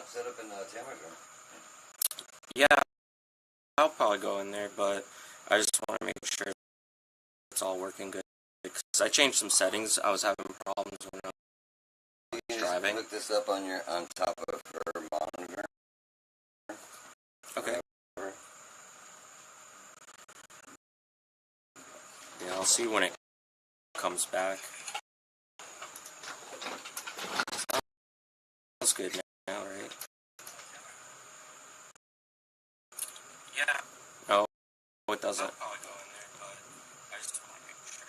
set up in the sandwich room. Yeah, I'll probably go in there, but I just want to make sure it's all working good. Because I changed some settings. I was having problems when I was driving. Look this up on top of her monitor. Okay. Yeah, I'll see when it comes back. Sounds good now, right? Yeah. No, it doesn't. I'll probably go in there, but I just want to make sure.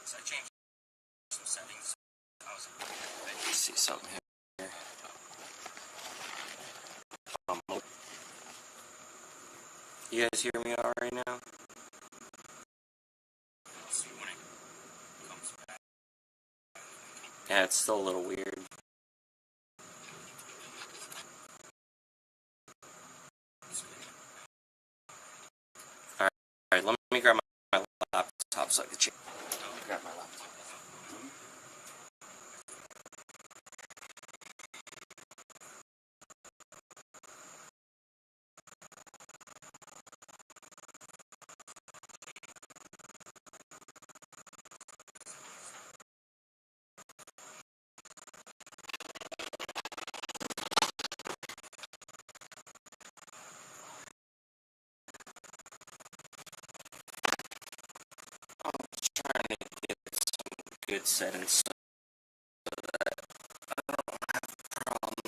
So I changed some settings. I see something here. You guys hear me all right now? I'll see when it comes back. Yeah, it's still a little weird. Alright, let me grab my laptop so I can check. Grab my laptop. I'm trying to get some good settings so that I don't have problems.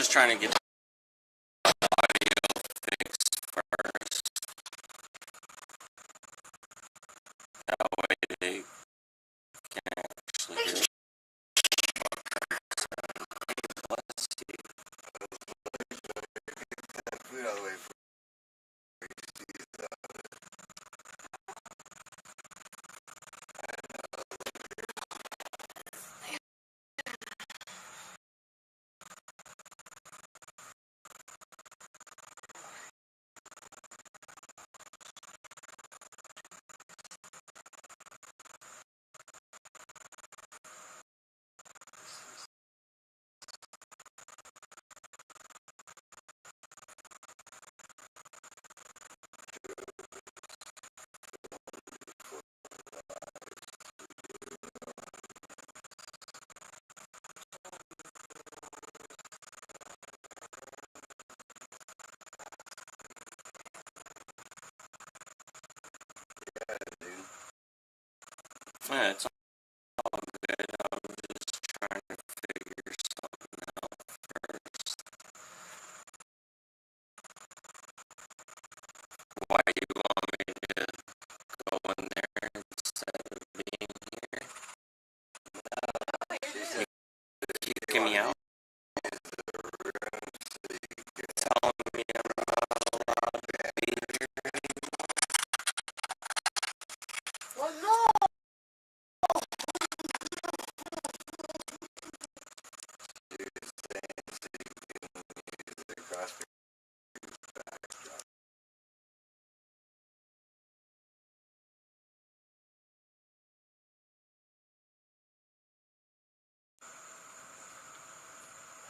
just trying to get the audio fixed first. That way they can actually hear it. Let's see. Food all the way from Yeah, it's all good. I'm just trying to figure something out first. Why you want me to go in there instead of being here? Kicking me out? Telling me I'm not allowed to be here anymore? Well, no! the crossbreed.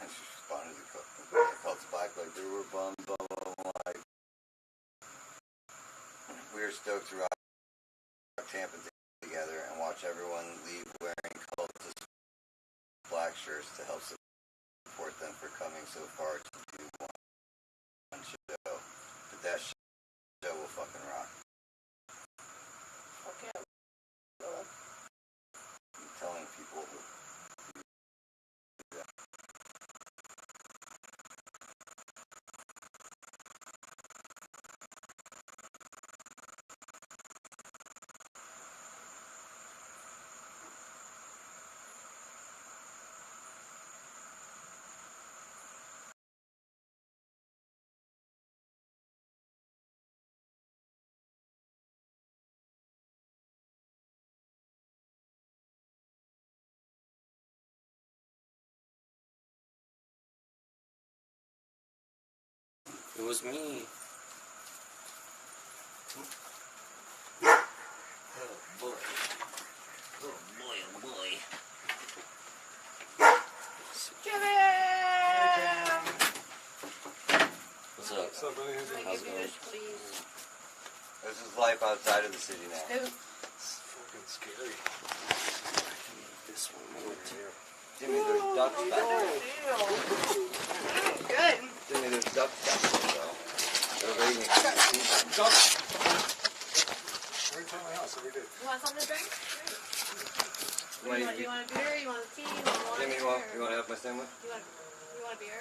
I just responded to the cults back like they were bummed, blah, blah, blah, like we were stoked to rock Tampa together and watch everyone leave wearing cultist black shirts to help support them for coming so far to do one show. But that show will fucking rock. Okay. I'm telling people to do that. It was me. Oh boy. Oh boy, oh boy. Jimmy! What's up? What's up, buddy? How's it How's it going? Please. This is life outside of the city now. Who? It's fucking scary. This one moved here. Jimmy, there's ducks back there. Good. Jimmy, there's ducks back there, though. They're waiting. Ducks! Right in front of my house every day. You want something to drink? What do You want a beer? You want a tea? You want water? Jimmy, you want to have my sandwich? You want a beer?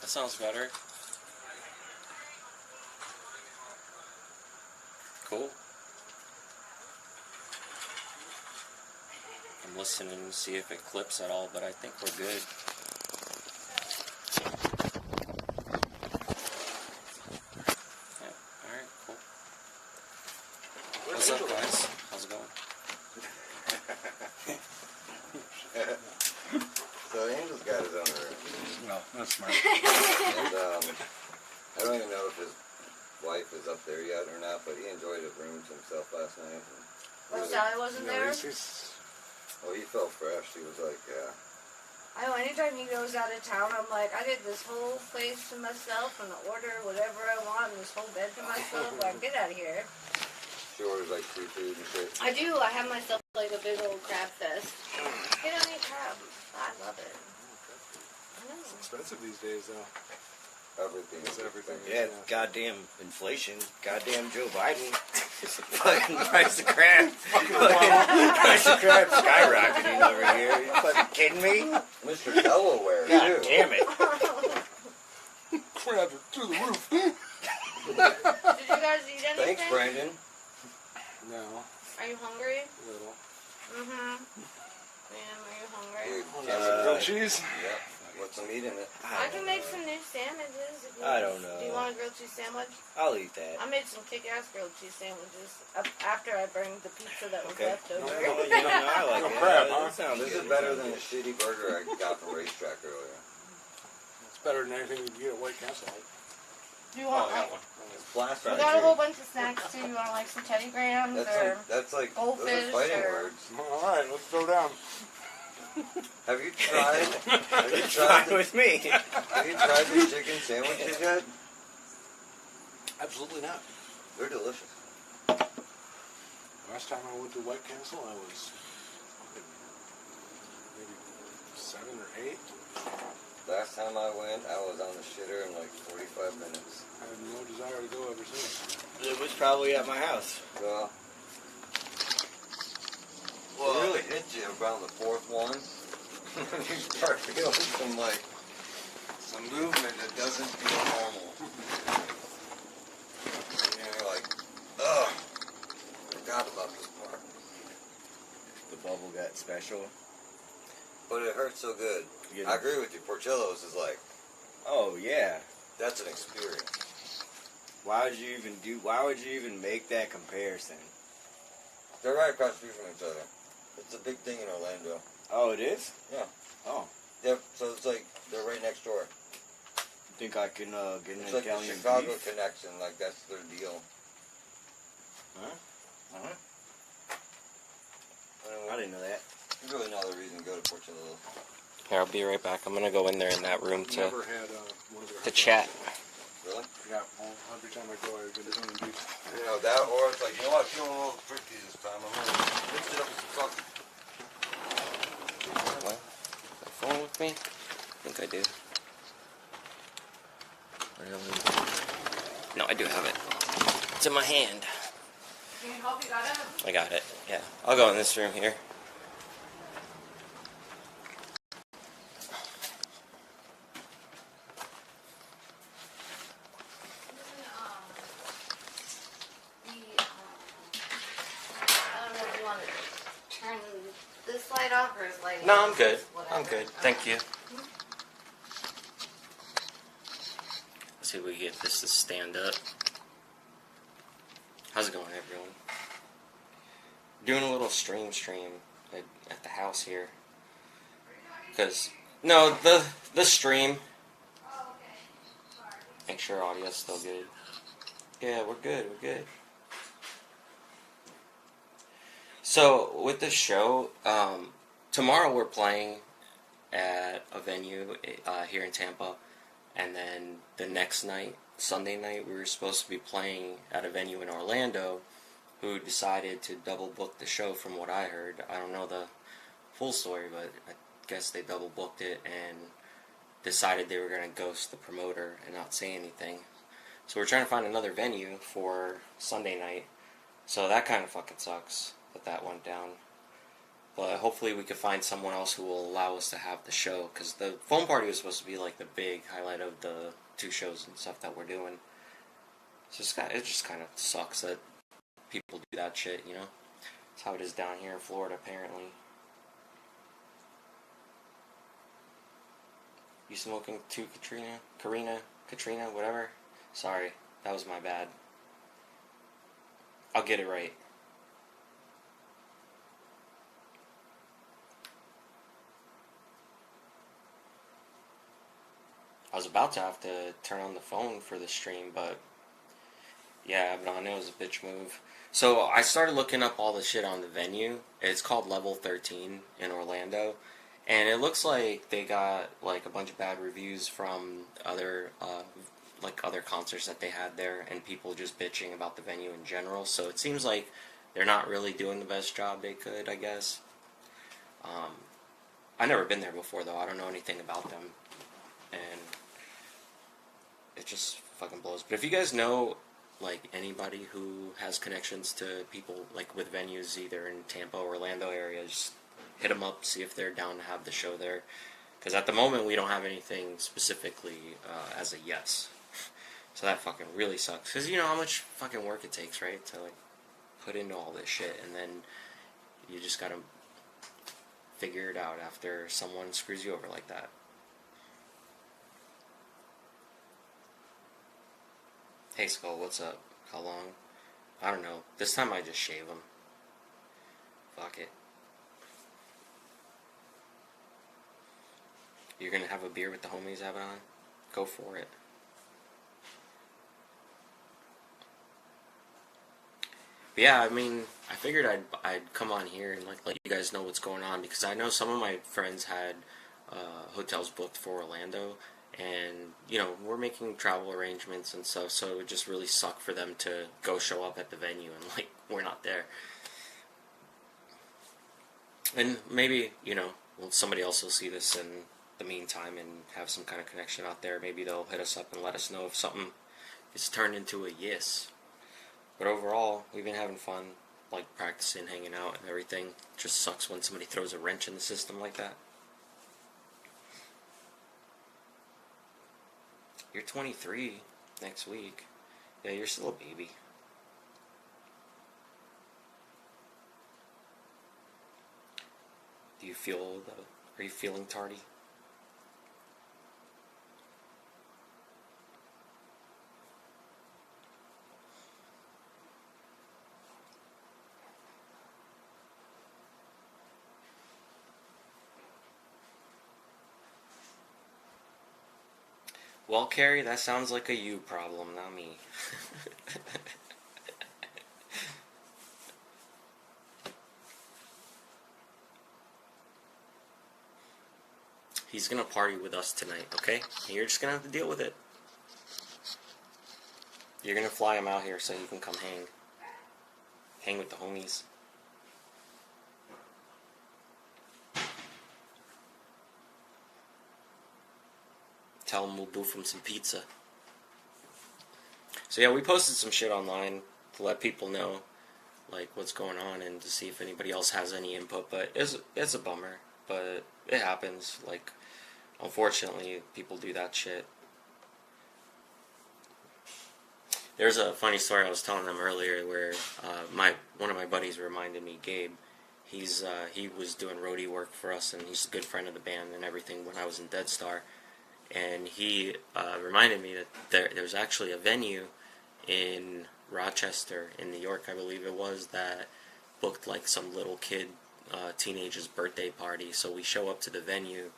That sounds better. Cool. I'm listening to see if it clips at all, but I think we're good. Yeah, alright, cool. What's up, guys? How's it going? So Angel's got his own room. No, that's smart. And, I don't even know if his wife is up there yet or not, but he enjoyed his room to himself last night. And Well, Sally wasn't No, there. oh, he felt fresh. He was like, yeah. I know anytime he goes out of town, I'm like, I did this whole place to myself and order whatever I want and this whole bed to myself. Like, get out of here. She orders like seafood and shit. I do. I have myself like a big old crab fest. Get on eat crab. I love it. I know. It's expensive these days, though. Everything It's is everything. expensive. Yeah, goddamn inflation. Goddamn Joe Biden. It's the fucking price of crap. Price of crap skyrocketing over here. Are you fucking kidding me? Mr. Delaware, God too. damn it. Crap it through the roof. Did you guys eat anything? Thanks, Brandon. No, Are you hungry? a little. Mm-hmm. Sam, are you hungry? Dude, Grilled cheese? Yep. Put some meat in it. I can make some new sandwiches. If you I don't know. Do you want a grilled cheese sandwich? I'll eat that. I made some kick-ass grilled cheese sandwiches after I burned the pizza that was Okay. left over. You don't know I like No it. crap, That huh? sounds This is good. better than the shitty burger I got from Racetrack earlier. It's better than anything you can get at White Castle. Do you want like? It's blast We right got a here. whole bunch of snacks too. You want like some Teddy Grahams or? That's like those goldfish are fighting or- words. Alright, let's go down. Have you tried? Have you It's tried? fine with me. Have you tried the chicken sandwiches yet? Absolutely not. They're delicious. Last time I went to White Castle, I was fucking maybe 7 or 8. Last time I went, I was on the shitter in like 45 minutes. I have no desire to go ever since. It was probably at my house. So, it really hits you around the fourth one. You start feeling some movement that doesn't feel normal. And you're like, ugh, forgot about this part. The bubble got special. But it hurts so good. You I know. agree with you. Portillo's is like, Oh yeah. that's an experience. Why would you even make that comparison? They're right across the street from each other. It's a big thing in Orlando. Oh, it is? Yeah. Oh. Yep, so it's like, they're right next door. Think I can get an It's like the Italian Chicago beef? connection, like that's their deal. Huh? Uh-huh. I didn't know that. There's really no other reason to go to Portillo's. Here, I'll be right back. I'm gonna go in there in that room to Never had one of their to hot chat. dogs. Really? Yeah, every time I go, I get Italian beef. You know, that or it's like, you know what, I'm feeling a little tricky this time. I'm gonna mix it up with some fucking... What? Is that phone with me? I think I do. No, I do have it. It's in my hand. Can you help? You got it? I got it. Yeah. I'll go in this room here. I don't know if you want to turn this light off or is light No, on? I'm good. Whatever. I'm good. Thank you. Let's see if we can get this to stand up. How's it going, everyone? Doing a little stream at the house here. Cause no, the stream. Make sure audio's still good. Yeah, we're good. We're good. So with the show, tomorrow we're playing at a venue here in Tampa, and then the next night, Sunday night, we were supposed to be playing at a venue in Orlando, who decided to double book the show. From what I heard, I don't know the full story, but I guess they double booked it and decided they were going to ghost the promoter and not say anything. So we're trying to find another venue for Sunday night. So that kind of fucking sucks that went down. But hopefully we can find someone else who will allow us to have the show, because the phone party was supposed to be like the big highlight of the 2 shows and stuff that we're doing. So it just kind of sucks that people do that shit, you know? That's how it is down here in Florida, apparently. You smoking too, Katrina, whatever? Sorry, that was my bad. I'll get it right. I was about to have to turn on the phone for the stream, but yeah, but I know it was a bitch move. So I started looking up all the shit on the venue. It's called Level 13 in Orlando, and it looks like they got like a bunch of bad reviews from other concerts that they had there, and people just bitching about the venue in general. So it seems like they're not really doing the best job they could, I guess. I've never been there before though. I don't know anything about them, and it just fucking blows. But if you guys know, like, anybody who has connections to people, like, with venues either in Tampa or Orlando area, just hit them up, see if they're down to have the show there. Because at the moment, we don't have anything specifically as a yes. So that fucking really sucks. Because you know how much fucking work it takes, right? To, like, put into all this shit. And then you just gotta figure it out after someone screws you over like that. Hey Skull, what's up? How long? I don't know. This time I just shave them. Fuck it. You're gonna have a beer with the homies, Abaddon? Go for it. But yeah, I mean, I figured I'd come on here and like let you guys know what's going on, because I know some of my friends had hotels booked for Orlando, and you know, we're making travel arrangements and stuff, so it would just really suck for them to go show up at the venue and like we're not there. And maybe, you know, somebody else will see this in the meantime and have some kind of connection out there. Maybe they'll hit us up and let us know if something is turned into a yes. But overall, we've been having fun, like practicing, hanging out, and everything. It just sucks when somebody throws a wrench in the system like that. You're 23 next week. Yeah, you're still a baby. Do you feel are you feeling tardy? Well, Carrie, that sounds like a you problem, not me. He's gonna party with us tonight, okay? You're just gonna have to deal with it. You're gonna fly him out here so you can come hang. Hang with the homies. Tell him we'll boof him some pizza. So yeah, we posted some shit online to let people know like what's going on and to see if anybody else has any input. But it's a bummer, but it happens. Like, unfortunately, people do that shit. There's a funny story I was telling them earlier where one of my buddies reminded me, Gabe. He was doing roadie work for us, and he's a good friend of the band and everything when I was in Dead Star. And he reminded me that there was actually a venue in Rochester, in New York, I believe it was, that booked like some little kid, teenager's birthday party. So we show up to the venue,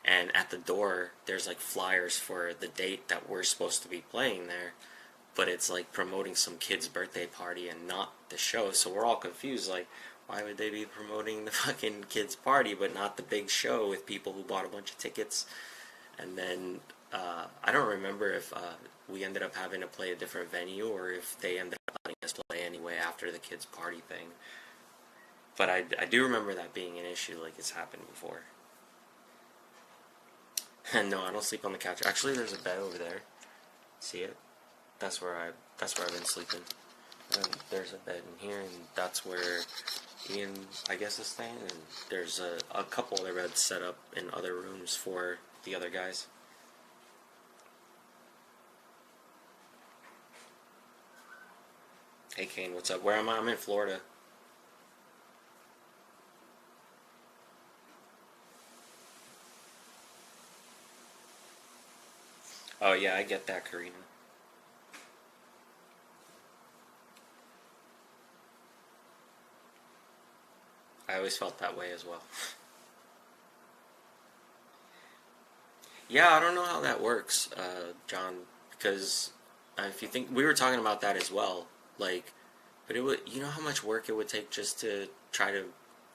and at the door, there's like flyers for the date that we're supposed to be playing there, but it's like promoting some kid's birthday party and not the show. So we're all confused, like, why would they be promoting the fucking kid's party but not the big show with people who bought a bunch of tickets? And then I don't remember if we ended up having to play a different venue or if they ended up letting us play anyway after the kids' party thing. But I do remember that being an issue, like it's happened before. And no, I don't sleep on the couch. Actually, there's a bed over there. See it? That's where I've been sleeping. And there's a bed in here, and that's where Ian, I guess, is staying. And there's a couple other beds set up in other rooms for the other guys. Hey Kane, what's up? Where am I? I'm in Florida. Oh yeah, I get that, Karina. I always felt that way as well. Yeah, I don't know how that works, John, because if you think, we were talking about that as well, like, but it would, you know how much work it would take just to try to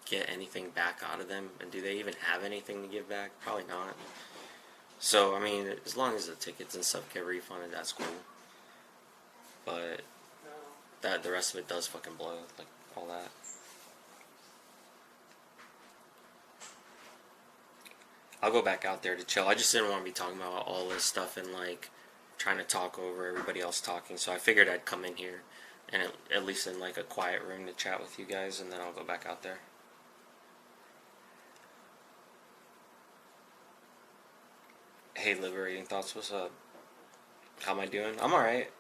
get anything back out of them, and do they even have anything to give back? Probably not. So, I mean, as long as the tickets and stuff get refunded, that's cool. But that the rest of it does fucking blow, like, all that. I'll go back out there to chill. I just didn't want to be talking about all this stuff and, like, trying to talk over everybody else talking. So I figured I'd come in here and at least in like a quiet room to chat with you guys, and then I'll go back out there. Hey, Liberating Thoughts, what's up? How am I doing? I'm alright.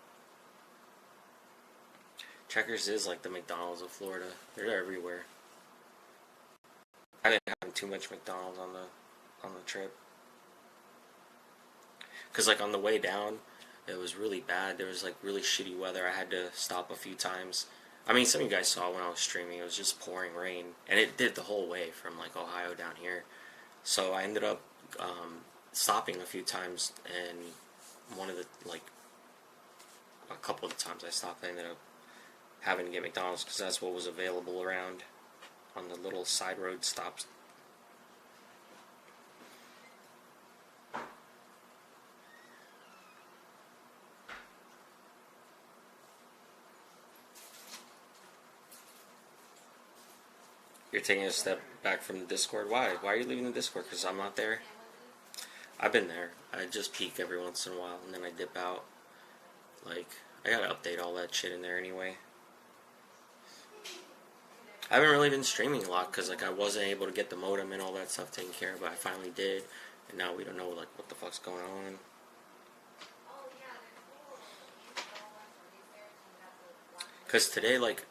Checkers is like the McDonald's of Florida. They're everywhere. I didn't have too much McDonald's on the trip. Cause like on the way down, it was really bad. There was like really shitty weather. I had to stop a few times. I mean, some of you guys saw when I was streaming, it was just pouring rain, and it did the whole way from like Ohio down here. So I ended up stopping a few times, and one of the a couple of the times I stopped, I ended up having to get McDonald's because that's what was available around on the little side road stops. You're taking a step back from the Discord. Why? Why are you leaving the Discord? Because I'm not there? I've been there. I just peek every once in a while, and then I dip out. Like, I gotta update all that shit in there anyway. I haven't really been streaming a lot, because, like, I wasn't able to get the modem and all that stuff taken care of, but I finally did. And now we don't know, like, what the fuck's going on. Because today, like,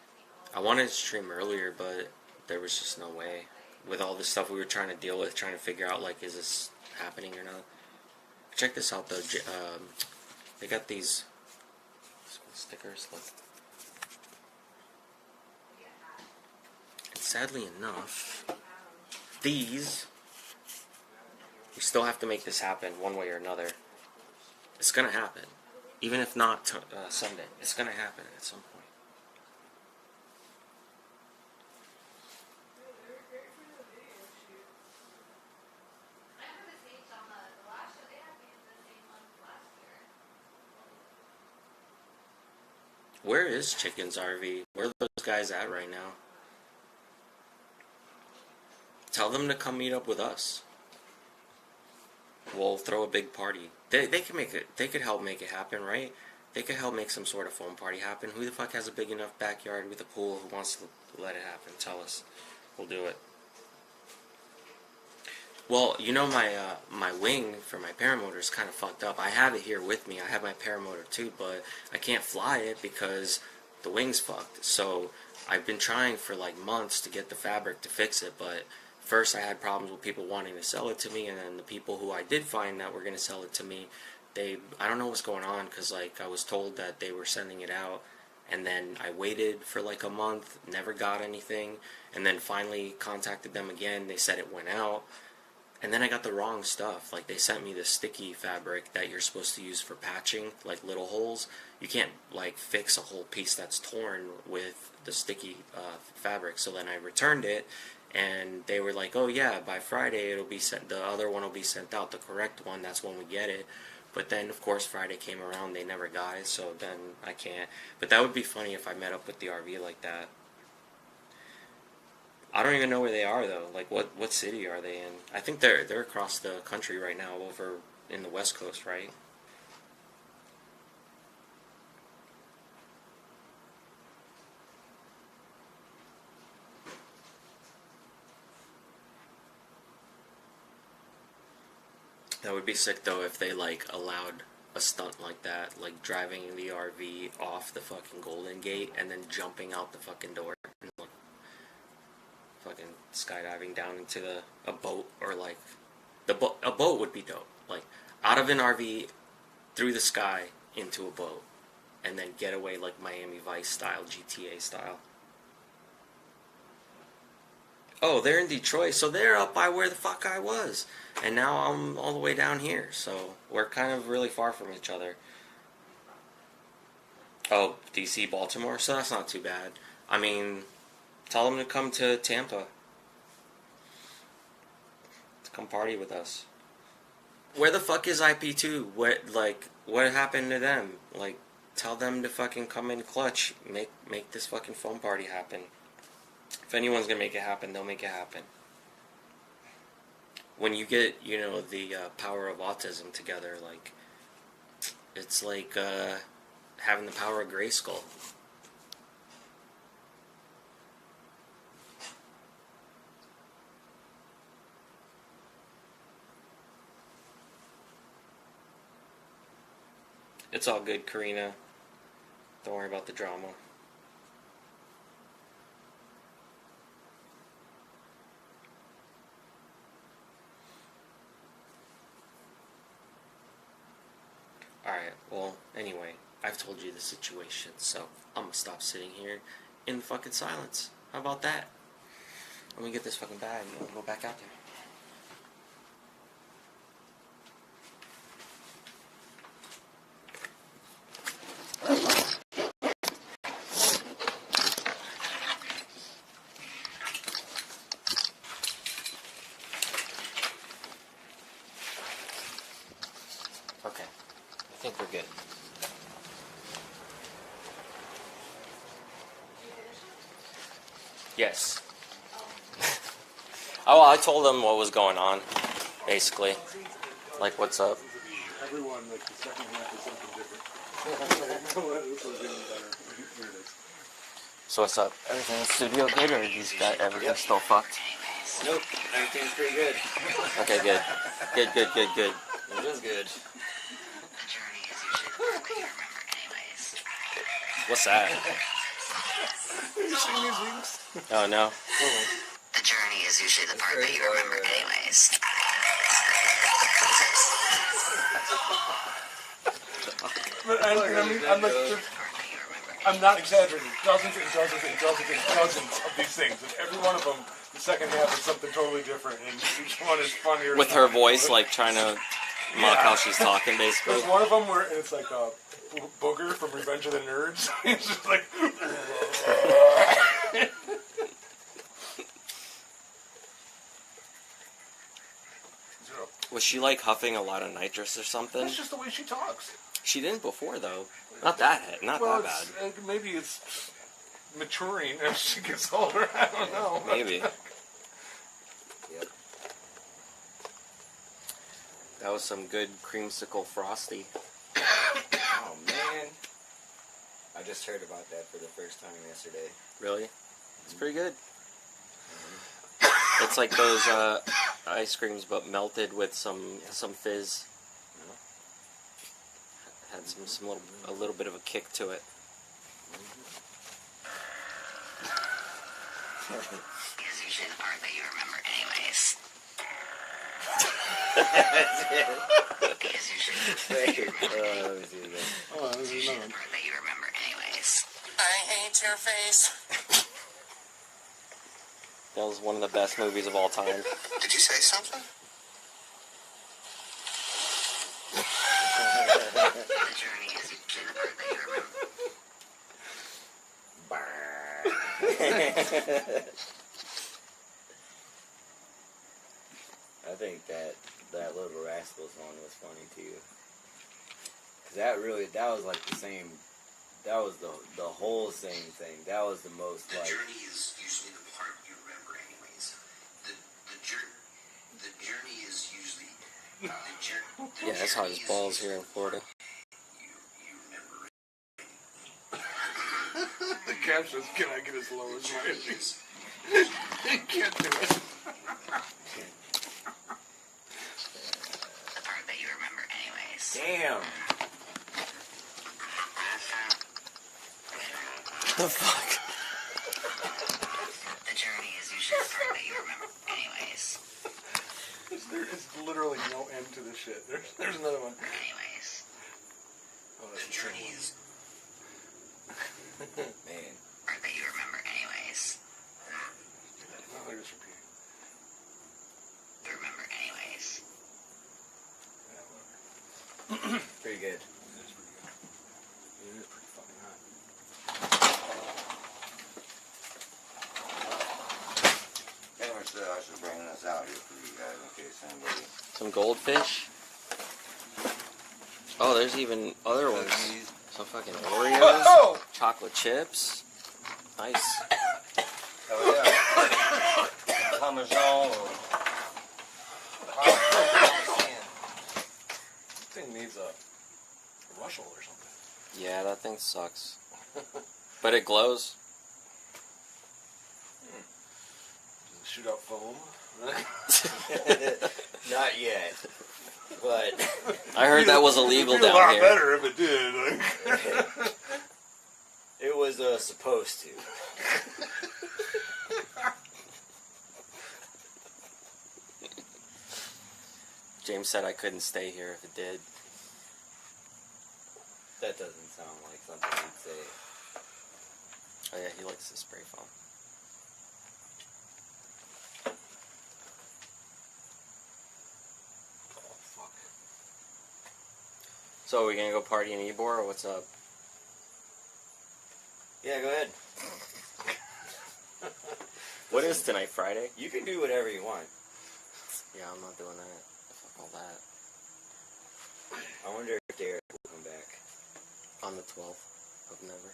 I wanted to stream earlier, but there was just no way. With all the stuff we were trying to deal with, trying to figure out, like, is this happening or not. Check this out, though. They got these stickers, look. And sadly enough, these, we still have to make this happen one way or another. It's gonna happen. Even if not Sunday, it's gonna happen at some point. Where is Chicken's RV? Where are those guys at right now? Tell them to come meet up with us. We'll throw a big party. They can make it. They could help make it happen, right? They could help make some sort of foam party happen. Who the fuck has a big enough backyard with a pool who wants to let it happen? Tell us. We'll do it. Well, you know my wing for my paramotor is kind of fucked up. I have it here with me. I have my paramotor too, but I can't fly it because the wing's fucked. So I've been trying for like months to get the fabric to fix it, but first I had problems with people wanting to sell it to me, and then the people who I did find that were going to sell it to me, I don't know what's going on, because like I was told that they were sending it out, and then I waited for like a month, never got anything, and then finally contacted them again. They said it went out. And then I got the wrong stuff. Like, they sent me the sticky fabric that you're supposed to use for patching, like little holes. You can't, like, fix a whole piece that's torn with the sticky fabric. So then I returned it, and they were like, oh yeah, by Friday it'll be sent, the other one will be sent out, the correct one, that's when we get it. But then, of course, Friday came around, they never got it, so then I can't. But that would be funny if I met up with the RV like that. I don't even know where they are, though. Like, what city are they in? I think they're across the country right now, over in the West Coast, right? That would be sick, though, if they, like, allowed a stunt like that, like driving the RV off the fucking Golden Gate and then jumping out the fucking door and, like, fucking skydiving down into a boat, or like a boat would be dope. Like out of an RV through the sky into a boat, and then get away like Miami Vice style, GTA style. Oh, they're in Detroit, so they're up by where the fuck I was, and now I'm all the way down here. So we're kind of really far from each other. Oh, DC, Baltimore, so that's not too bad. I mean, tell them to come to Tampa. To come party with us. Where the fuck is IP2? What happened to them? Like, tell them to fucking come in clutch. Make this fucking phone party happen. If anyone's gonna make it happen, they'll make it happen. When you get, the power of autism together, like, It's like having the power of Grayskull. It's all good, Karina. Don't worry about the drama. Alright, well, anyway, I've told you the situation, so I'm gonna stop sitting here in fucking silence. How about that? Let me get this fucking bag and go back out there. Okay, I think we're good. Yes. Oh, I told them what was going on, basically. Like, what's up? Everyone, like, the second half is something different. This one's getting better. Here it is. So what's up? Everything in the studio good, or he's got everything still fucked? Nope, everything's pretty good. Okay, good. Good. It is good. What's that? Oh, no. The journey is usually the part that you remember anyways. But I mean, I'm not exaggerating. Dozens of these things. And every one of them, the second half is something totally different. And each one is funnier. With her voice, like, trying to mock how she's talking, basically. There's one of them where it's like a Booger from Revenge of the Nerds. It's just like... Was she, like, huffing a lot of nitrous or something? That's just the way she talks. She didn't before, though. Not that bad. Maybe it's maturing as she gets older. I don't know. Maybe. Yep. That was some good creamsicle frosty. Oh, man. I just heard about that for the first time yesterday. Really? It's pretty good. It's like those ice creams, but melted with some fizz. Had a little bit of a kick to it. Is usually the part that you remember anyways. Is usually Let me see again. Oh, this is usually another the one. part that you remember anyways. I hate your face. That was one of the best movies of all time. Did you say something? The journey is usually the part that you remember. I think that Little Rascals one was funny too. Cause that was like the same, that was the whole same thing. That was the most The like, journey is usually the part you remember anyways. The journey is usually the Yeah, that's hot as balls here in Florida. you remember The cat says, "Can I get as low as my inches?" He can't do it. the part that you remember anyways. damn. The fuck? The journey is usually the part that you remember anyways. There is literally no end to this shit. There's another one. Anyways. Oh, The journey is Man. part that you remember anyways. No, I just repeat. You remember anyways. Yeah, whatever. Pretty good. It is pretty good. It is pretty fucking hot. I should bring this out here for you guys in case anybody... Some goldfish? Oh, there's even other ones. Some fucking Oreos. Oh! Chocolate chips. Nice. Oh yeah. Parmesan or... This thing needs a bushel or something. Yeah, that thing sucks. But it glows. Does it shoot out foam? Not yet. But I heard that was illegal It'd be a down lot here. better if it did. it was supposed to. James said I couldn't stay here if it did. That doesn't sound like something he'd say. Oh yeah, he likes the spray foam. Oh, fuck. So are we gonna go party in Ybor or what's up? Yeah, go ahead. What is tonight, Friday? You can do whatever you want. Yeah, I'm not doing that. Fuck all that. I wonder if Derek will come back. On the 12th of November.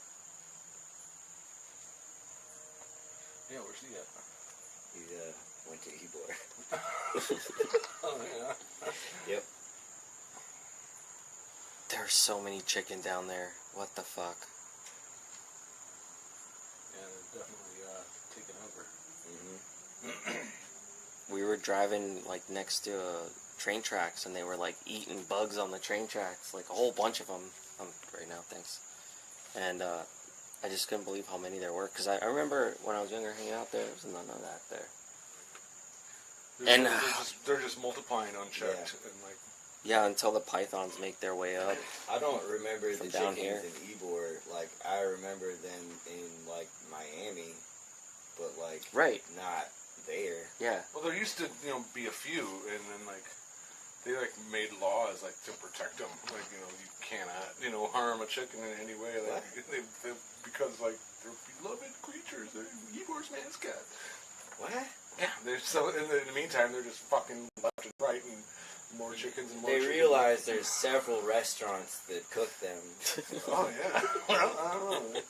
Yeah, where's he at? He went to Ybor. Oh, yeah. Yep. There's so many chicken down there. What the fuck? Yeah, they're definitely taking over. Mm-hmm. We were driving like next to train tracks and they were like eating bugs on the train tracks, like a whole bunch of them. Right now, thanks. And I just couldn't believe how many there were, because I remember when I was younger hanging out there was none of that there. And they're just multiplying unchecked and like. Yeah, until the pythons make their way up. I don't remember From the down chickens here. in Ybor. Like, I remember them in, like, Miami, but, like, Right. not there. Yeah. Well, there used to, be a few, and then, like, they, like, made laws, like, to protect them. Like, you cannot, harm a chicken in any way. Like, they, because, like, they're beloved creatures. They're Ybor's mascot. What? Yeah, they're so, in the meantime, they're just fucking left and right, and more chickens and more They chickens. realize there's several restaurants that cook them. Oh, yeah. Well, I don't know.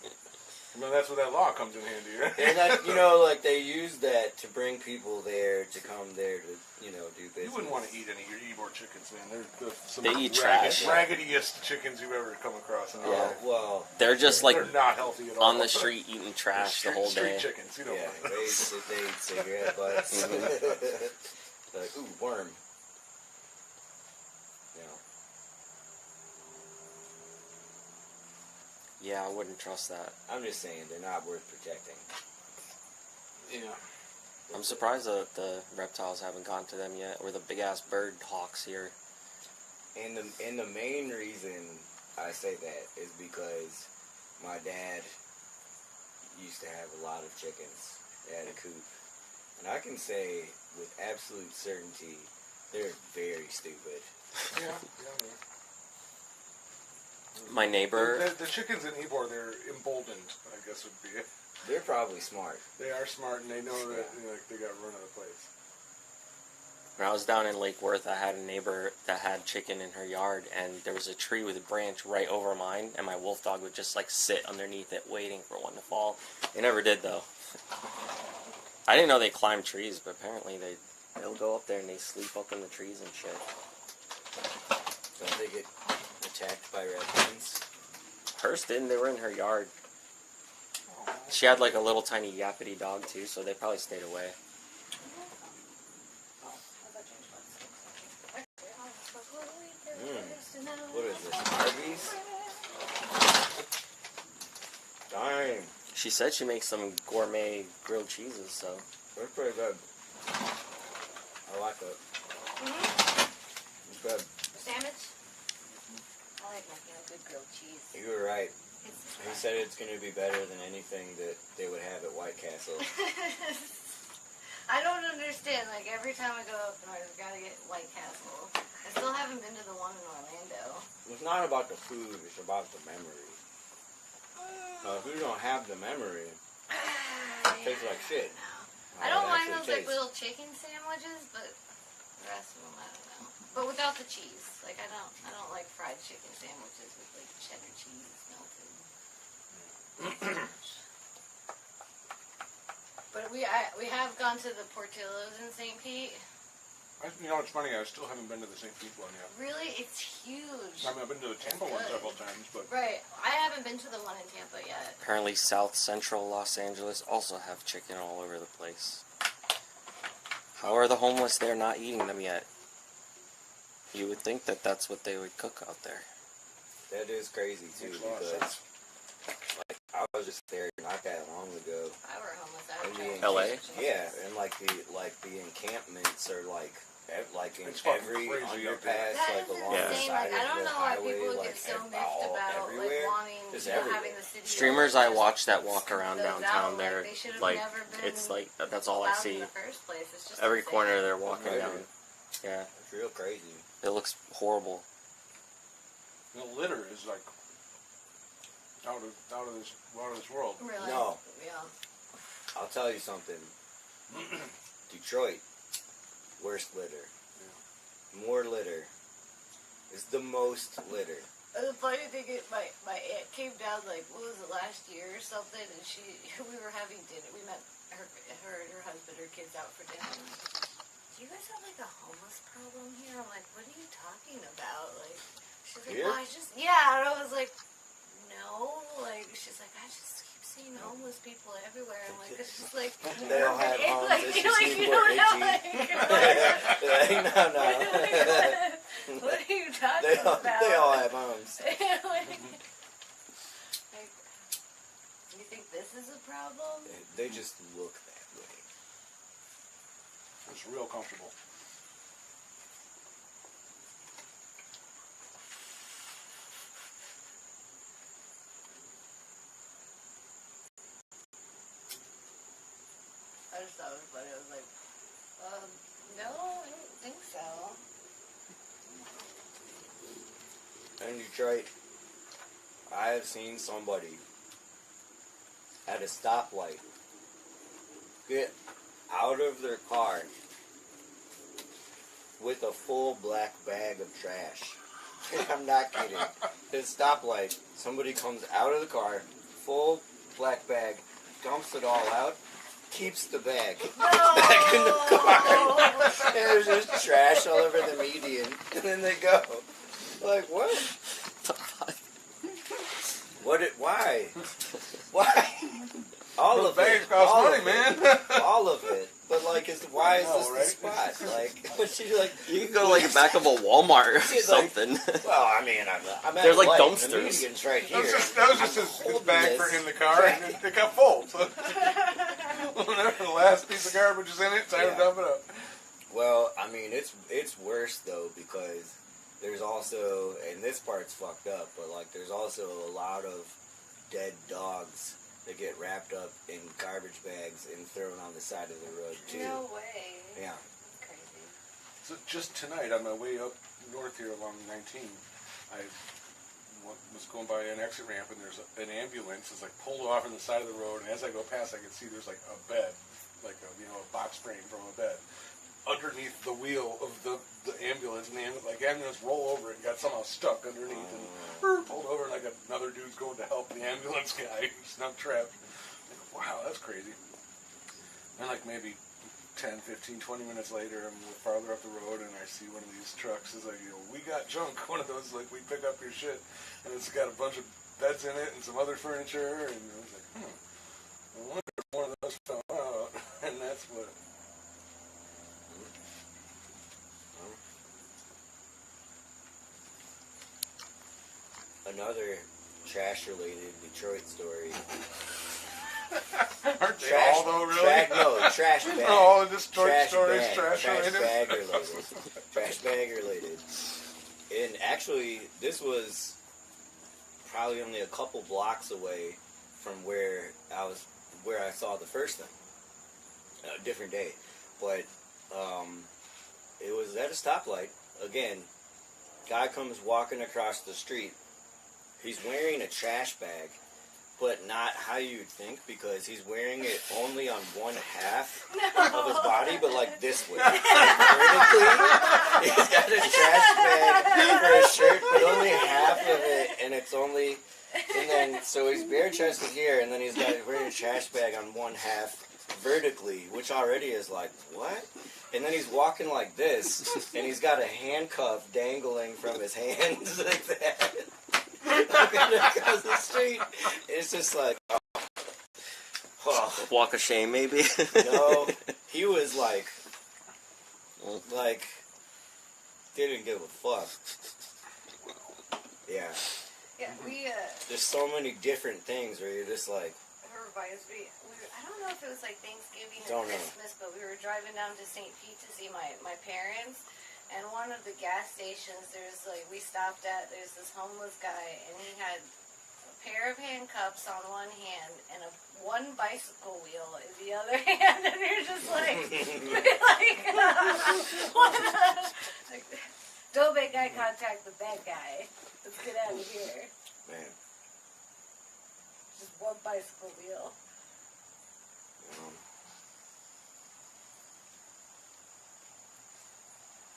Well, that's where that law comes in handy, right? And that, like they use that to bring people there to come there to, do business. You wouldn't want to eat any of your Ybor chickens, man. They're some They eat trash. raggediest chickens you've ever come across. In Yeah. Well, They're just like they're not healthy at all. on the street eating trash the whole Street day. chickens, you know. yeah, they eat cigarette butts. Like, ooh, worm. Yeah, I wouldn't trust that. I'm just saying, they're not worth protecting. Yeah. I'm surprised that the reptiles haven't gone to them yet, or the big ass bird hawks here. And the main reason I say that is because my dad used to have a lot of chickens at a coop. And I can say with absolute certainty, they're very stupid. Yeah. My neighbor, The chickens in Ybor, they're emboldened, I guess would be it. They're probably smart. They are smart, and they know that they got run of the place. when I was down in Lake Worth, I had a neighbor that had chicken in her yard, and there was a tree with a branch right over mine, and my wolf dog would just like sit underneath it waiting for one to fall. They never did though. I didn't know they climbed trees, but apparently they'll go up there and they sleep up in the trees and shit. Don't they get attacked by raccoons? Hers didn't. They were in her yard. She had like a little tiny yappity dog too, so they probably stayed away. What is this, Arby's? Dang, She said she makes some gourmet grilled cheeses, so. they're pretty good. I like it. It's good. Sandwich? I like making a good grilled cheese. You were right. It's He said it's going to be better than anything that they would have at White Castle. I don't understand. Like, every time I go up north, I gotta get White Castle. I still haven't been to the one in Orlando. It's not about the food, it's about the memory. If you don't have the memory, it tastes like shit. I don't mind those actually like little chicken sandwiches, but the rest of them I don't know. But without the cheese, like I don't like fried chicken sandwiches with like cheddar cheese melted. But we have gone to the Portillo's in St. Pete. You know, it's funny, I still haven't been to the St. Pete one yet. Really? It's huge. I mean, I've been to the Tampa one good. several times, but Right. I haven't been to the one in Tampa yet. Apparently, South Central Los Angeles also have chicken all over the place. How are the homeless there not eating them yet? You would think that that's what they would cook out there. That is crazy too, Makes a lot of because sense. like I was just there not that long ago. If I were homeless, I would And try LA? to chicken. Yeah, and like the encampments are like in It's fucking every crazy up underpass, That like is along Yeah. the insane. side Like, I of don't the know why highway, people like get so all miffed about like everywhere. wanting Just having everywhere. the city. Streamers I watch that walk around Those downtown out, there, they should have like, never been it's like, that's all I allowed see. In the first place. It's just Every insane. corner they're walking Right. down. Yeah, It's real crazy. it looks horrible. the litter is like out of this world. Really? No. Yeah. I'll tell you something. Detroit, worst litter. More litter. It's the most litter. And the funny thing is, my aunt came down like what was it last year or something, and we were having dinner. We met her husband, her kids out for dinner. Do you guys have like a homeless problem here? I'm like, what are you talking about? Like, she's like, Here? well, and I was like, no. Like, she's like, I just keep seeing homeless people everywhere. I'm like, it's just like They all have homes. like, It's you just like, people you are don't know, itchy. like, No. what are you talking They about? all have homes. Like, you think this is a problem? They just look that way. It's real comfortable. I just thought it was funny. I was like, no, I don't think so. In Detroit, I have seen somebody at a stoplight get out of their car with a full black bag of trash. I'm not kidding. At a stoplight, somebody comes out of the car, full black bag, dumps it all out, keeps the bag back in the car. And there's just trash all over the median, and then they go. Like, what? Why? Why? All of Bags it. cost All money, of man. it. All of it. But, like, why is this right? the spot? Like, what's she like? You can go to like the back of a Walmart or She's like- something. Well, I mean, I'm at There's, like, light. dumpsters. The median's right here. That was just his holding bag this. for in the car, and it got full. So whenever the last piece of garbage is in it, time Yeah. to dump it up. Well, I mean, it's worse, though, because there's also, and this part's fucked up, but, like, there's also a lot of dead dogs that get wrapped up in garbage bags and thrown on the side of the road, too. No way. Yeah. Crazy. So just tonight, on my way up north here along 19, I was going by an exit ramp, and there's an ambulance is like pulled off on the side of the road, and as I go past, I can see there's like a bed, like a box frame from a bed, underneath the wheel of the ambulance, and the ambulance roll over and got somehow stuck underneath, and pulled over, and like another dude's going to help the ambulance guy who's not trapped. Like, wow, that's crazy. And like maybe 10, 15, 20 minutes later, I'm farther up the road, and I see one of these trucks. It's like, we got junk. One of those, like, we pick up your shit, and it's got a bunch of beds in it and some other furniture, and I was like, I wonder if one of those fell out, and that's what. Another trash-related Detroit story. Aren't they all though, really? Trash bag. All the Detroit stories, bag, trash related. bag related. Trash bag related. And actually, this was probably only a couple blocks away from where I saw the first thing. A different day, but it was at a stoplight. Again, guy comes walking across the street. He's wearing a trash bag, but not how you'd think, because he's wearing it only on one half of his body, but like this way. Vertically, he's got a trash bag for his shirt, but only half of it, and it's only, and then, so he's bare chested here, and then he's got wearing a trash bag on one half vertically, which already is like, what? And then he's walking like this, and he's got a handcuff dangling from his hands like that. Looking across the street. It's just like, oh. Walk of shame, maybe. No, he was like, didn't give a fuck. Yeah. Yeah, There's so many different things where you're just like, I don't know if it was like Thanksgiving Don't or know. Christmas, but we were driving down to St. Pete to see my parents. And one of the gas stations, we stopped at, there's this homeless guy, and he had a pair of handcuffs on one hand and one bicycle wheel in the other hand. And you're just like, what? Like, don't make eye contact with that guy. Let's get out of here. man. Just one bicycle wheel.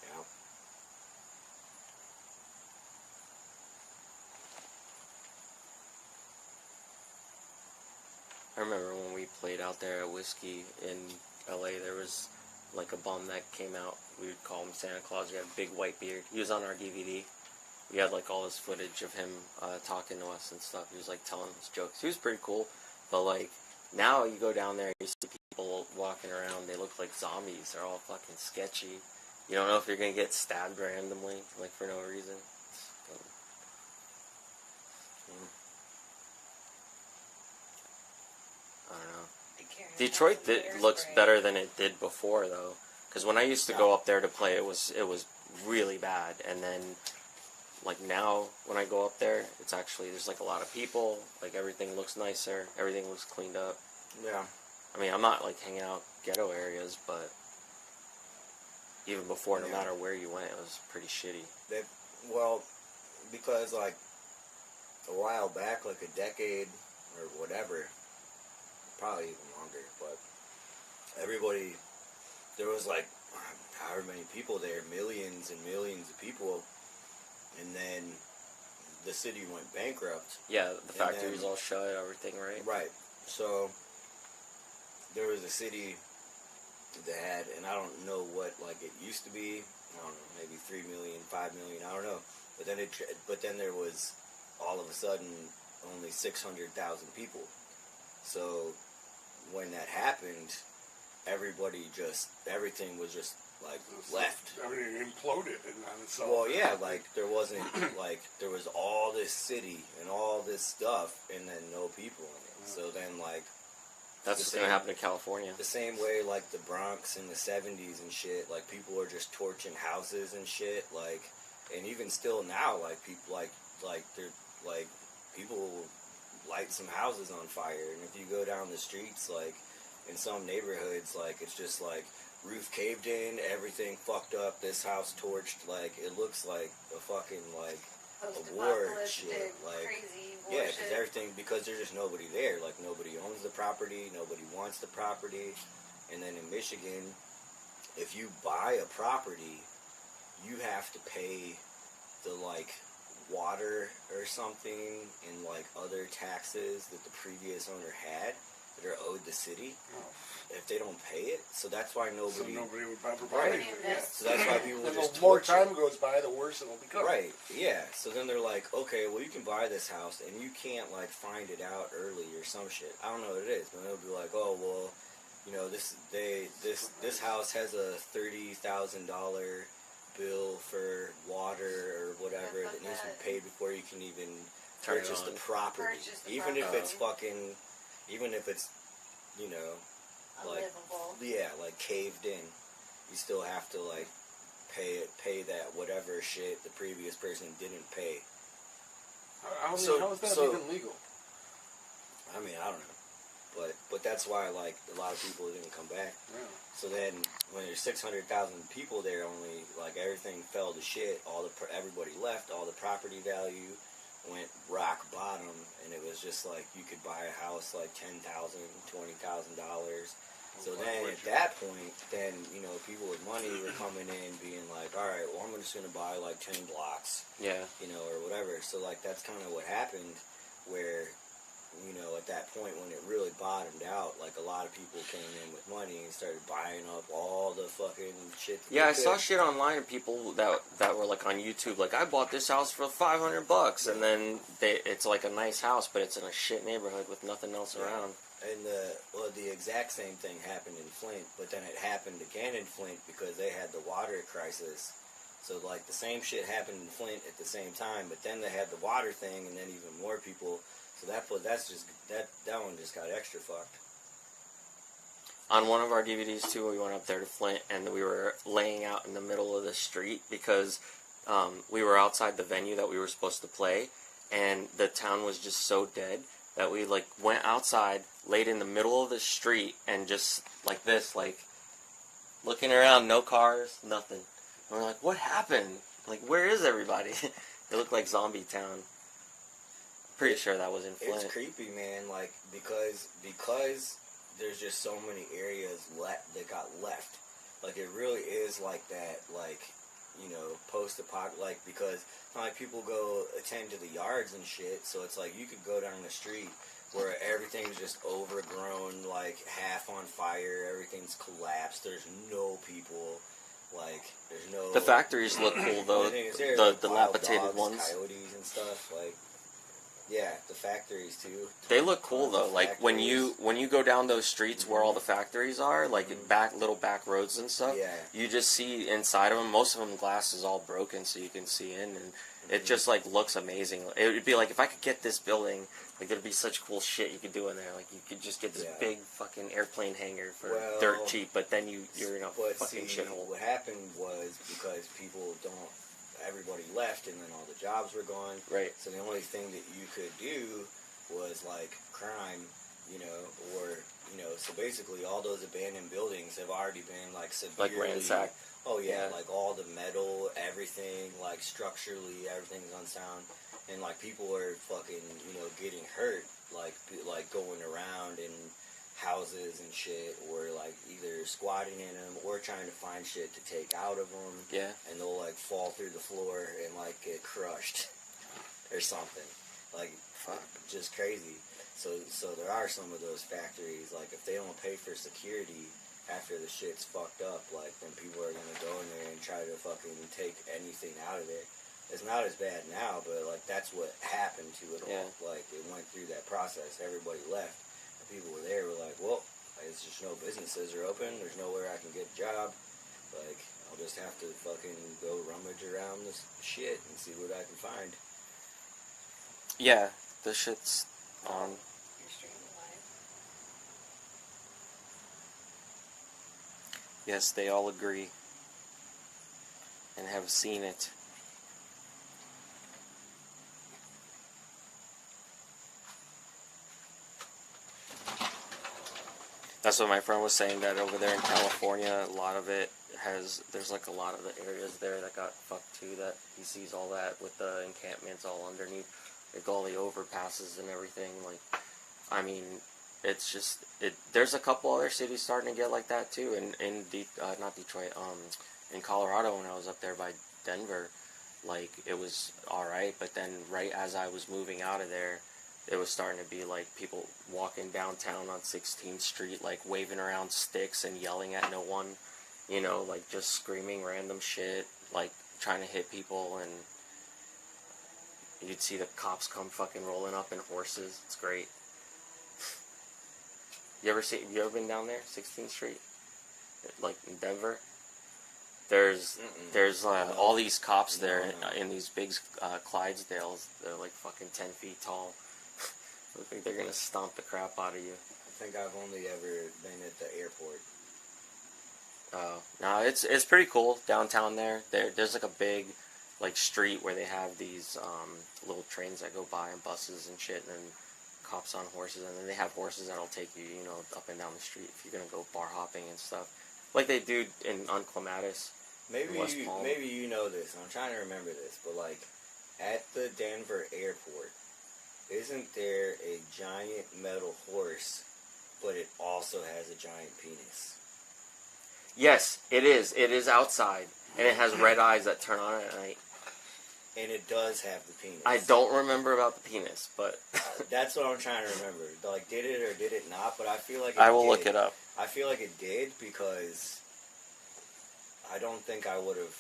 Yeah. I remember when we played out there at Whiskey in LA, there was like a bum that came out. We would call him Santa Claus. He had a big white beard. He was on our DVD. We had like all this footage of him talking to us and stuff. He was like telling us jokes. He was pretty cool. But like now you go down there and you see people walking around. They look like zombies. They're all fucking sketchy. You don't know if you're gonna get stabbed randomly, like for no reason. I don't know. Detroit looks better than it did before, though. Because when I used to go up there to play, it was really bad. And then, like now, when I go up there, it's actually there's like a lot of people. Like everything looks nicer. Everything looks cleaned up. Yeah. I mean, I'm not like hanging out ghetto areas, but even before, no matter where you went, it was pretty shitty. Because like a while back, like a decade or whatever, probably even longer, but there was like however many people there, millions and millions of people, and then the city went bankrupt. Yeah, the factories all shut, everything, right? Right. So there was a city that had, and I don't know what like it used to be. I don't know, maybe 3 million, 5 million. I don't know. But then there was all of a sudden only 600,000 people. So when that happened, everything was just like left. Everything imploded on itself. Well, yeah, like there wasn't like there was all this city and all this stuff, and then no people in it. So then like that's what's gonna happen in California. The same way like the Bronx in the 70s and shit, like people were just torching houses and shit, like, and even still now, like people people light some houses on fire, and if you go down the streets, like in some neighborhoods, like it's just like roof caved in, everything fucked up, this house torched, like it looks like a fucking like a war shit, like crazy war yeah, shit. because there's just nobody there, like nobody owns the property, nobody wants the property, and then in Michigan, if you buy a property, you have to pay the like water or something and like other taxes that the previous owner had that are owed the city if they don't pay it. So that's why nobody would buy property. Yeah. So that's why people and just the more torch time it. goes by, the worse it'll become. Right. Yeah. So then they're like, okay, well you can buy this house and you can't like find it out early or some shit. I don't know what it is, but they'll be like, oh well, you know this house has a $30,000 bill for water or whatever that needs to be paid before you can even purchase the property. Even if it's fucking, even if it's, you know, like like caved in, you still have to like pay that whatever shit the previous person didn't pay. How is that even legal? I mean, I don't know. But that's why like a lot of people didn't come back. Yeah. So then when there's 600,000 people there, only like everything fell to shit. Everybody left. All the property value went rock bottom, and it was just like you could buy a house like $10,000, $20,000. So then at that point, then you know people with money were coming in, being like, all right, well I'm just gonna buy like 10 blocks, Yeah. you know, or whatever. So like that's kind of what happened, where you know, at that point when it really bottomed out, like a lot of people came in with money and started buying up all the fucking shit. Yeah, I saw shit online of people that were like on YouTube, like I bought this house for $500, and then it's like a nice house, but it's in a shit neighborhood with nothing else around. And the exact same thing happened in Flint, but then it happened again in Flint because they had the water crisis. So like the same shit happened in Flint at the same time, but then they had the water thing, and then even more people. So that one just got extra fucked. On one of our DVDs too, we went up there to Flint, and we were laying out in the middle of the street because we were outside the venue that we were supposed to play, and the town was just so dead that we like went outside, laid in the middle of the street, and just like this, like looking around, no cars, nothing. And we're like, what happened? Like, where is everybody? It looked like zombie town. Pretty sure that was in Flint. It's creepy, man. Like because there's just so many areas that got left. Like it really is like that. Like, you know, post-apocalyptic. Like because like people go attend to the yards and shit. So it's like you could go down the street where everything's just overgrown, like half on fire. Everything's collapsed. There's no people. Like there's no. The factories look cool though. The dilapidated ones. Coyotes and stuff like. Yeah, the factories too. They look cool though. Like when you go down those streets where all the factories are, like little back roads and stuff. Yeah. You just see inside of them. Most of them glass is all broken, so you can see in, and it just like looks amazing. It would be like if I could get this building, like there'd be such cool shit you could do in there. Like you could just get this big fucking airplane hangar for dirt cheap, but then you're in a fucking shithole. What happened was because everybody left and then all the jobs were gone. Right. So the only thing that you could do was like crime, you know, or, you know, so basically all those abandoned buildings have already been like severely... Like ransacked. Oh yeah, like all the metal, everything, like structurally, everything's unsound. And like people are fucking, you know, getting hurt, like going around in houses and shit, or like either squatting in them or trying to find shit to take out of them. Yeah. And they'll like fall through the floor and like get crushed or something. Like fuck, just crazy. So there are some of those factories, like if they don't pay for security after the shit's fucked up, like then people are gonna go in there and try to fucking take anything out of it. It's not as bad now, but like that's what happened to it all. Yeah. Like it went through that process. Everybody left. People were there, were like, well, it's just no businesses are open, there's nowhere I can get a job, like, I'll just have to fucking go rummage around this shit and see what I can find. Yeah, the shit's on. You're streaming live. Yes, they all agree and have seen it. That's what my friend was saying, that over there in California, a lot of it there's like a lot of the areas there that got fucked too, that he sees all that with the encampments all underneath, like all the overpasses and everything. Like, I mean, it's just, there's a couple other cities starting to get like that too, not Detroit, in Colorado when I was up there by Denver, like, it was alright, but then right as I was moving out of there, it was starting to be like people walking downtown on 16th Street, like waving around sticks and yelling at no one, you know, like just screaming random shit, like trying to hit people, and you'd see the cops come fucking rolling up in horses. It's great. You ever been down there, 16th Street, like in Denver? There's all these cops there in these big Clydesdales. They're like fucking 10 feet tall. Look like they're gonna stomp the crap out of you. I think I've only ever been at the airport. No, it's pretty cool downtown there. There's like a big like street where they have these little trains that go by and buses and shit, and then cops on horses, and then they have horses that'll take you, you know, up and down the street if you're gonna go bar hopping and stuff, like they do on Clematis. Maybe you know this. I'm trying to remember this, but like at the Denver airport, isn't there a giant metal horse, but it also has a giant penis? Yes, it is. It is outside, and it has red eyes that turn on at night. and it does have the penis. I don't remember about the penis, but That's what I'm trying to remember. Like, did it or did it not? But I feel like it I will did. look it up. I feel like it did because I don't think I would have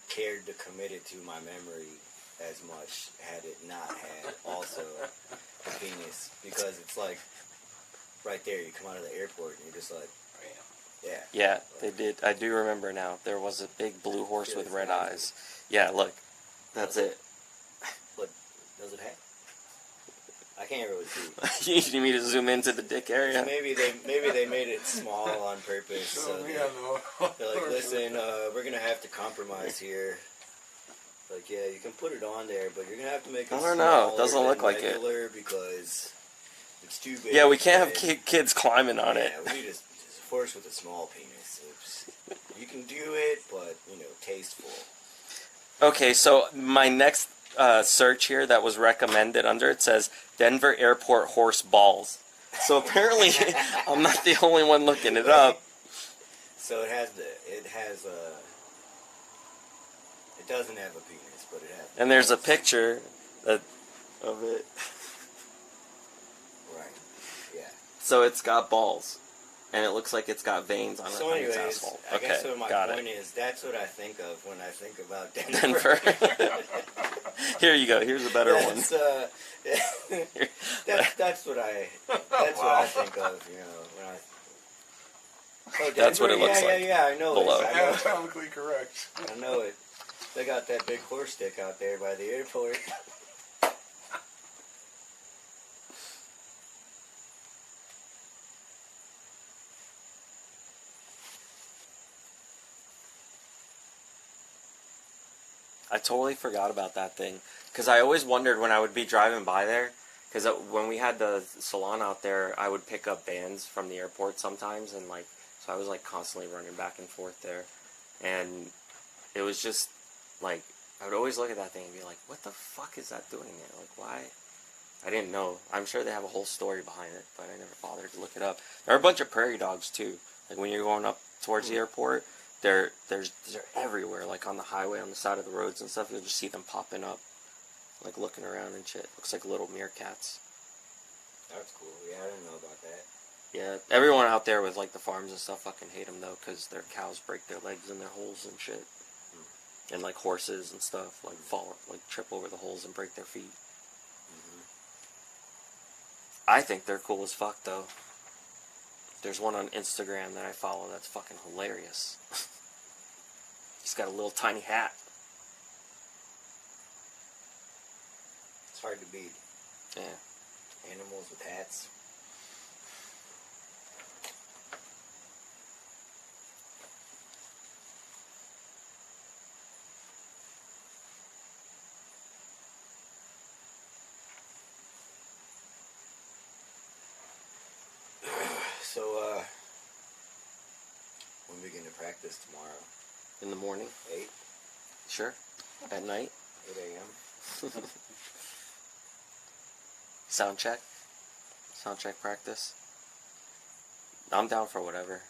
cared to commit it to my memory as much had it not had also the penis, because it's like right there. You come out of the airport and you're just like, yeah. Yeah, they did. I do remember now. There was a big blue horse with red eyes. Yeah, look. That's it. But does it have? I can't really see. You need me to zoom into the dick area? Maybe they made it small on purpose. So they're like, listen, we're gonna have to compromise here. Like, yeah, you can put it on there, but you're gonna have to make it I don't know. It smaller doesn't look than like it. regular because it's too big. Yeah, we can't have kids climbing on it. Yeah, we need a horse with a small penis. You can do it, but tasteful. Okay, so my next search here that was recommended under it says Denver Airport horse balls. So apparently I'm not the only one looking it up. So it doesn't have a penis, but it has. And there's a picture of it. Right. Yeah. So it's got balls. And it looks like it's got veins on it. So on its anyways, asshole. I guess what my got point it. is, that's what I think of when I think about Denver. Denver. Here you go. Here's a better one. That's what I think of, when I. Oh, Denver? That's what it looks like. Yeah, I know below. it. I know it. Anatomically correct. I know it. They got that big horse stick out there by the airport. I totally forgot about that thing. Because I always wondered when I would be driving by there, because when we had the salon out there, I would pick up bands from the airport sometimes, and so I was constantly running back and forth there. And it was just, I would always look at that thing and be like, what the fuck is that doing there? Why? I didn't know. I'm sure they have a whole story behind it, but I never bothered to look it up. There are a bunch of prairie dogs, too. When you're going up towards the airport, they're everywhere, on the highway, on the side of the roads and stuff. You'll just see them popping up, looking around and shit. Looks like little meerkats. That's cool. Yeah, I didn't know about that. Yeah, everyone out there with the farms and stuff fucking hate them though, because their cows break their legs in their holes and shit, and horses and stuff fall, trip over the holes and break their feet. I think they're cool as fuck though. There's one on Instagram that I follow that's fucking hilarious. He's got a little tiny hat. It's hard to beat. Yeah. Animals with hats. So, when we begin to practice tomorrow? In the morning. 8? Sure. At night. 8 a.m. Sound check. Sound check practice. I'm down for whatever.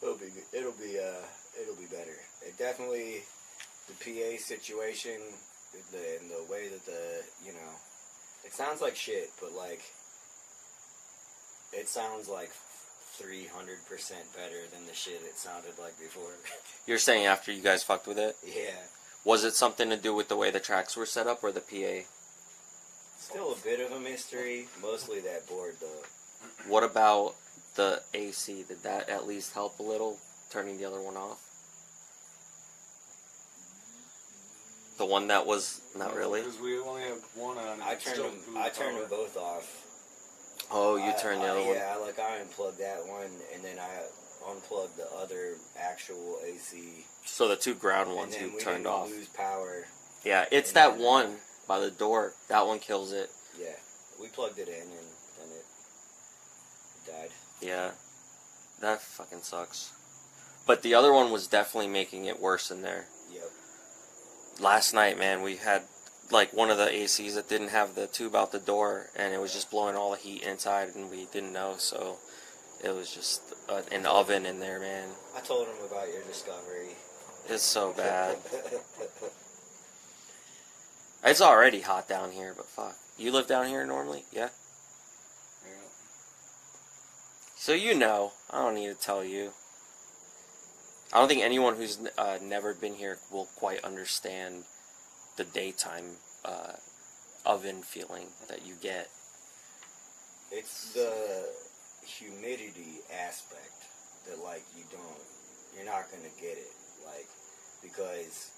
It'll be better. It definitely, the PA situation, and the way that it sounds like shit, but it sounds 300% better than the shit it sounded like before. You're saying after you guys fucked with it? Yeah. Was it something to do with the way the tracks were set up or the PA? Still a bit of a mystery. Mostly that board, though. What about the AC? Did that at least help a little, turning the other one off? The one that was not really? Because we only have one on. I turned them both off. Oh, you turned the other one? Yeah, I unplugged that one, and then I unplugged the other actual AC. So the two ground ones and then you we turned didn't off. lose power. Yeah, it's that one by the door. That one kills it. Yeah, we plugged it in, and then it died. Yeah, that fucking sucks. But the other one was definitely making it worse in there. Yep. Last night, man, we had one of the ACs that didn't have the tube out the door, and it was just blowing all the heat inside, and we didn't know, so it was just an oven in there, man. I told him about your discovery. It's so bad. It's already hot down here, but fuck. You live down here normally? Yeah? Yeah. So you know. I don't need to tell you. I don't think anyone who's never been here will quite understand the daytime oven feeling that you get. It's the humidity aspect that, like, you're not gonna get it, like, because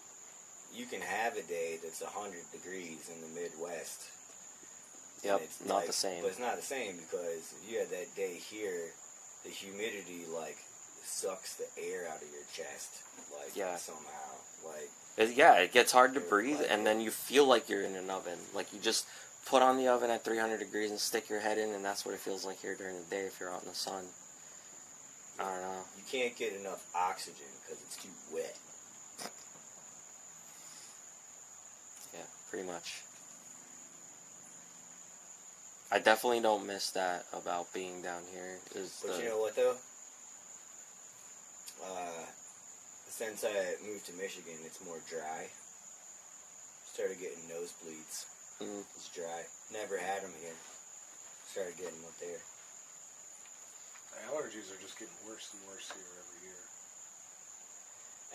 you can have a day that's 100 degrees in the Midwest. Yep, It's not like, the same. But it's not the same because if you had that day here, the humidity, like, sucks the air out of your chest, like, Yeah. somehow, like. It gets hard to breathe, and then you feel like you're in an oven. Like, you just put on the oven at 300 degrees and stick your head in, and that's what it feels like here during the day if you're out in the sun. I don't know. You can't get enough oxygen because it's too wet. Yeah, pretty much. I definitely don't miss that about being down here. But you know what, though? Since I moved to Michigan, it's more dry. Started getting nosebleeds. It's dry. Never had them here. Started getting them up there. Allergies are just getting worse and worse here every year.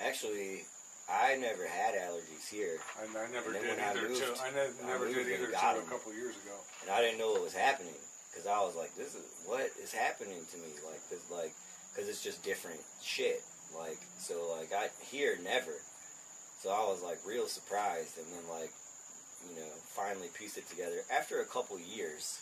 Actually, I never had allergies here. I never And then did when I either moved, till I never moved did and either got till a 'em. couple years ago. And I didn't know what was happening. Because I was like, what is happening to me? Like, because it's just different shit. Like, so, like, here, never. So I was, like, real surprised. And then, like, finally pieced it together. After a couple years,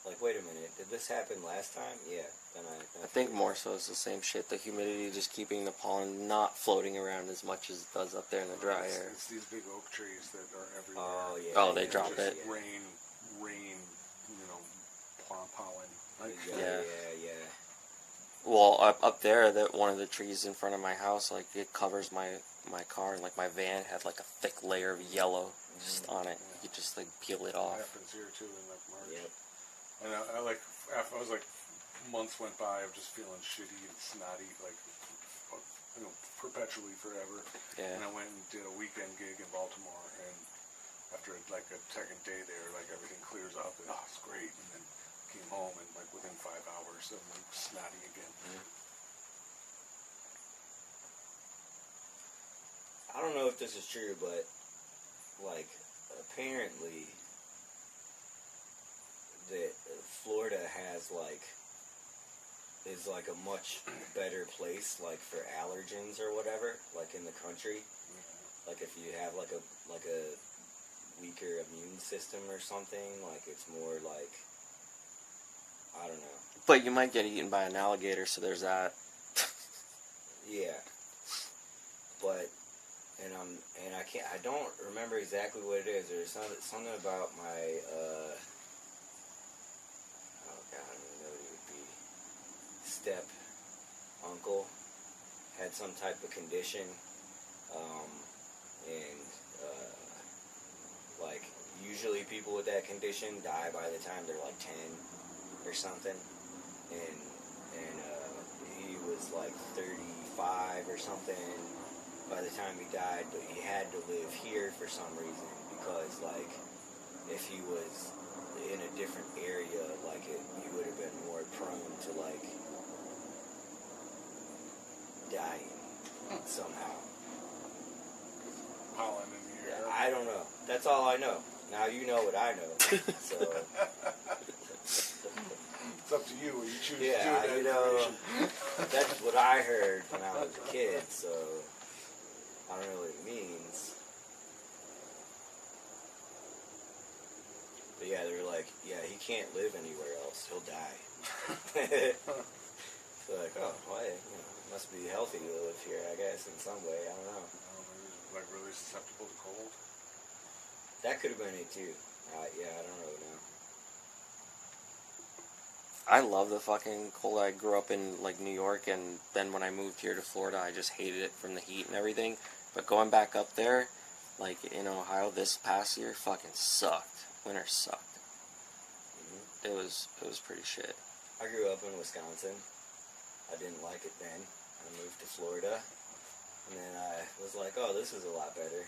like, wait a minute, did this happen last time? Yeah. Then I think more so it's the same shit. The humidity just keeping the pollen not floating around as much as it does up there in the dry air. It's these big oak trees that are everywhere. Oh, yeah. Oh, they yeah, drop just it. Rain, pollen. Like, Yeah. Well, up there, one of the trees in front of my house, like, it covers my car, and, like, my van had, like, a thick layer of yellow just on it. You could just, like, peel it It off. happens here too in like March. Yep. And I was like, months went by of just feeling shitty and snotty, like, perpetually forever. Yeah. And I went and did a weekend gig in Baltimore, and after like a second day there, like everything clears up, and it's great. And then came home, and like within 5 hours, I'm like snotty again. I don't know if this is true, but, like, apparently that Florida is like a much better place, like, for allergens or whatever, like, in the country. Like, if you have, like a weaker immune system or something, like, it's more, like, I don't know. But you might get eaten by an alligator, so there's that. Yeah. But, I don't remember exactly what it is. There's something about my, oh God, I don't even know what it would be. Step uncle had some type of condition, like, usually people with that condition die by the time they're like 10 or something, and he was like 35 or something by the time he died, but he had to live here for some reason, because, like, if he was in a different area, like, he would have been more prone to, like, dying somehow. Pollen in the air. I don't know. That's all I know. Now you know what I know. So It's up to you what you choose to do with yeah, that information. that's what I heard when I was a kid. So I don't know what it means. But yeah, they were like, yeah, he can't live anywhere else. He'll die. So like, oh, well, must be healthy to live here, I guess, in some way. I don't know. Maybe it's like really susceptible to cold. That could have been it too. Yeah, I don't really know. I love the fucking cold. I grew up in, like, New York, and then when I moved here to Florida, I just hated it from the heat and everything. But going back up there, like, in Ohio this past year, fucking sucked. Winter sucked. It was pretty shit. I grew up in Wisconsin. I didn't like it then. I moved to Florida. And then I was like, oh, this is a lot better.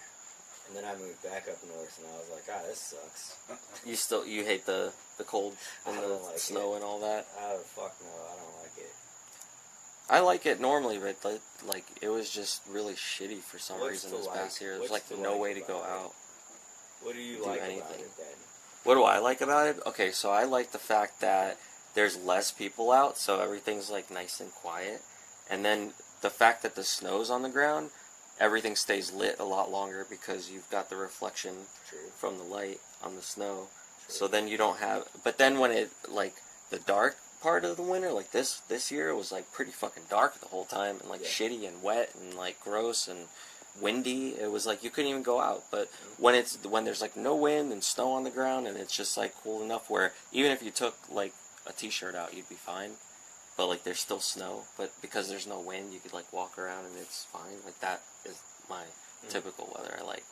And then I moved back up north, and I was like, ah, this sucks. You hate the cold and I the don't like snow and all that? Oh, fuck no, I don't like it. I like it normally, but like it was just really shitty for some What's reason to this like? past year. There's What's like to no like way to go about it? out. What do you Do like about anything. it then? What do I like about it? Okay, so I like the fact that there's less people out, so everything's like nice and quiet. And then the fact that the snow's on the ground, everything stays lit a lot longer because you've got the reflection True. from the light on the snow. So then you don't have. But then when it like the dark part of the winter, like this year, it was like pretty fucking dark the whole time and like Yeah. shitty and wet and like gross and windy. It was like you couldn't even go out. But when there's like no wind and snow on the ground and it's just like cool enough where even if you took like a t-shirt out, you'd be fine. But like there's still snow, but because there's no wind, you could like walk around and it's fine. Like that is my typical weather I like.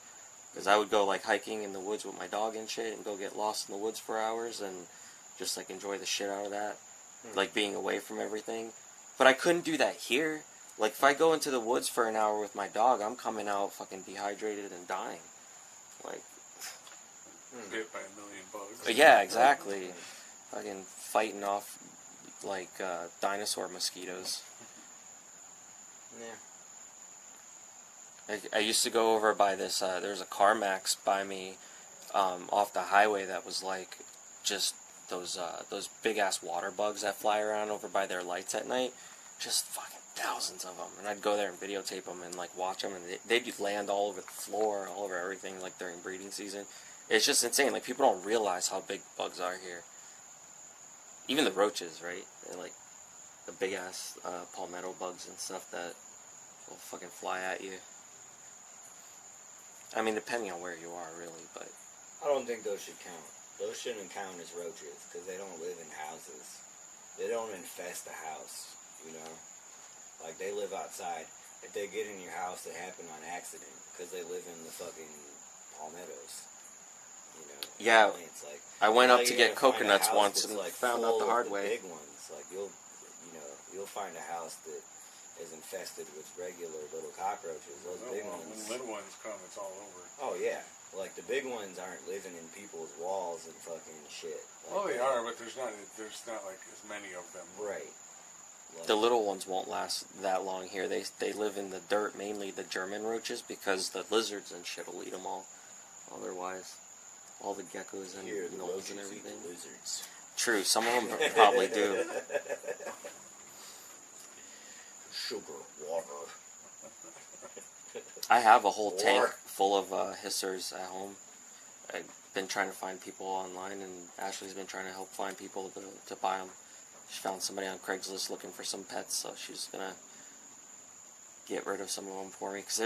Because I would go like hiking in the woods with my dog and shit and go get lost in the woods for hours and just like enjoy the shit out of that. Like being away from everything. But I couldn't do that here. Like if I go into the woods for an hour with my dog, I'm coming out fucking dehydrated and dying. Like, Hit by a million bugs. but yeah, exactly. Fucking fighting off like dinosaur mosquitoes. Yeah. I used to go over by this, there's a CarMax by me off the highway that was like just those big ass water bugs that fly around over by their lights at night. Just fucking thousands of them. And I'd go there and videotape them and like watch them, and they'd land all over the floor, all over everything, like during breeding season. It's just insane. Like people don't realize how big bugs are here. Even the roaches, right? They're like the big ass palmetto bugs and stuff that will fucking fly at you. I mean, depending on where you are, really, but I don't think those should count. Those shouldn't count as roaches because they don't live in houses. They don't infest the house, you know? Like, they live outside. If they get in your house, they happen on accident because they live in the fucking palmettos, you know? Yeah, It's like, I went up like, to you're get gonna find a coconuts house once that's, and like, found out the full hard of way. big ones. Like, you'll find a house that is infested with regular little cockroaches. Those big When ones. little ones come, it's all over. Oh yeah, like the big ones aren't living in people's walls and fucking shit. Like, Well, they are, but there's not like as many of them. Right. Like, The little ones won't last that long here. They live in the dirt, mainly the German roaches, because the lizards and shit will eat them all. Otherwise, all the geckos and here, the gnolls and roaches eat everything. the lizards. True, some of them probably do. Sugar, water. I have a whole tank Or- full of hissers at home. I've been trying to find people online, and Ashley's been trying to help find people to buy them. She found somebody on Craigslist looking for some pets, so she's gonna get rid of some of them for me because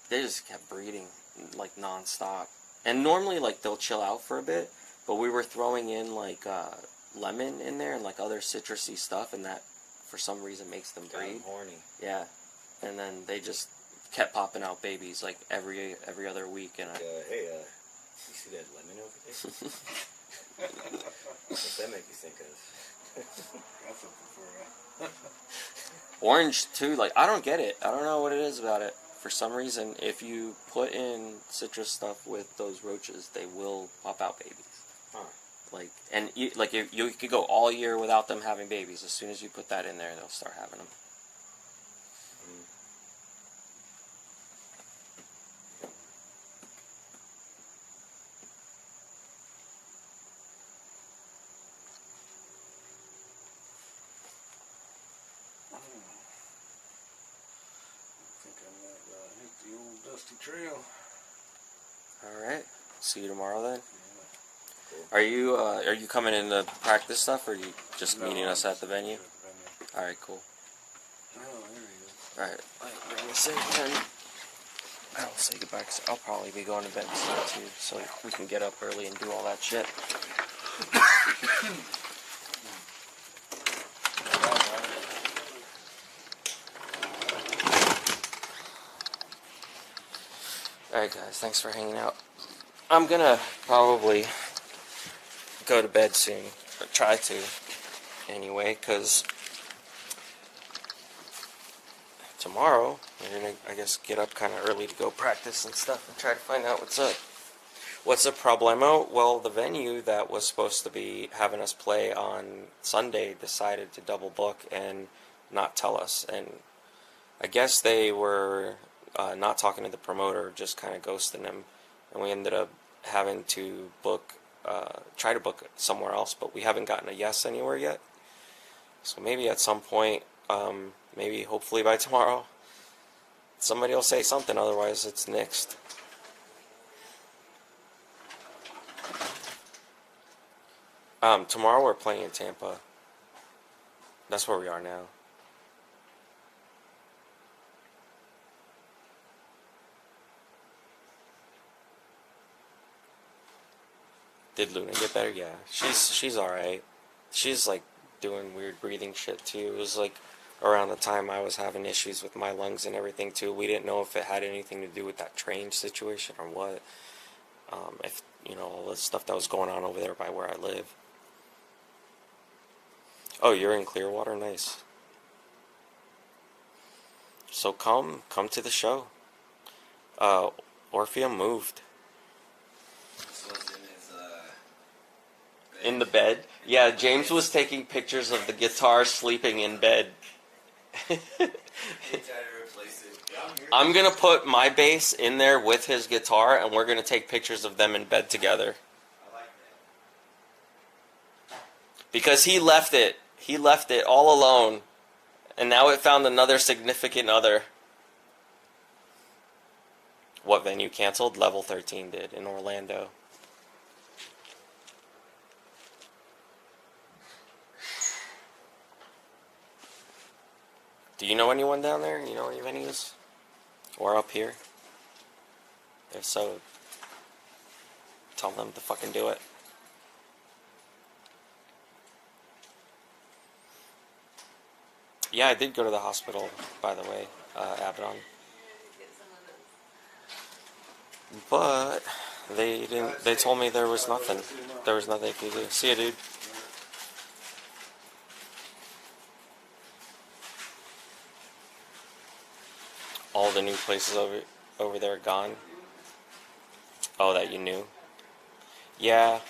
they just kept breeding like nonstop. And normally like they'll chill out for a bit, but we were throwing in like lemon in there and like other citrusy stuff, and that for some reason makes them Got 'em breed. horny. Yeah, and then they just kept popping out babies like every other week, and Hey, you see that lemon over there? What's that make you think of? That's something for you. orange too. Like I don't get it. I don't know what it is about it. For some reason, if you put in citrus stuff with those roaches, they will pop out babies. Huh. Like and you could go all year without them having babies. As soon as you put that in there, they'll start having them. I think I'm gonna hit the old dusty trail. All right. See you tomorrow then. Yeah. Are you coming in to practice stuff, or are you just No, meeting us I'm at the just venue? at the venue. All right, cool. Oh, there he is. All right. I'll bring this in then. I'll say goodbye 'cause I'll probably be going to bed soon too, so we can get up early and do all that shit. Alright guys, thanks for hanging out. I'm gonna probably go to bed soon, or try to. anyway, because tomorrow we're gonna, I guess, get up kind of early to go practice and stuff and try to find out what's up. What's the problemo? Well, the venue that was supposed to be having us play on Sunday decided to double book and not tell us. And I guess they were not talking to the promoter, just kind of ghosting him. And we ended up having to book, try to book somewhere else, but we haven't gotten a yes anywhere yet. So maybe at some point, maybe hopefully by tomorrow, somebody will say something, otherwise it's nixed. Tomorrow we're playing in Tampa. That's where we are now. Did Luna get better? Yeah. She's alright. She's like doing weird breathing shit too. It was like around the time I was having issues with my lungs and everything too. We didn't know if it had anything to do with that train situation or what. If, you know, all the stuff that was going on over there by where I live. Oh, you're in Clearwater? Nice. So come to the show. Orpheum moved. In the bed? Yeah, James was taking pictures of the guitar sleeping in bed. I'm gonna put my bass in there with his guitar, and we're gonna take pictures of them in bed together. Because he left it all alone, and now it found another significant other. What venue canceled? Level 13 did, in Orlando. Do you know anyone down there? You know any venues? Or up here? If so, tell them to fucking do it. Yeah, I did go to the hospital, by the way, Abaddon. But they didn't. They told me there was nothing. There was nothing they could do. See ya, dude. All the new places over there are gone. Oh, that you knew. Yeah.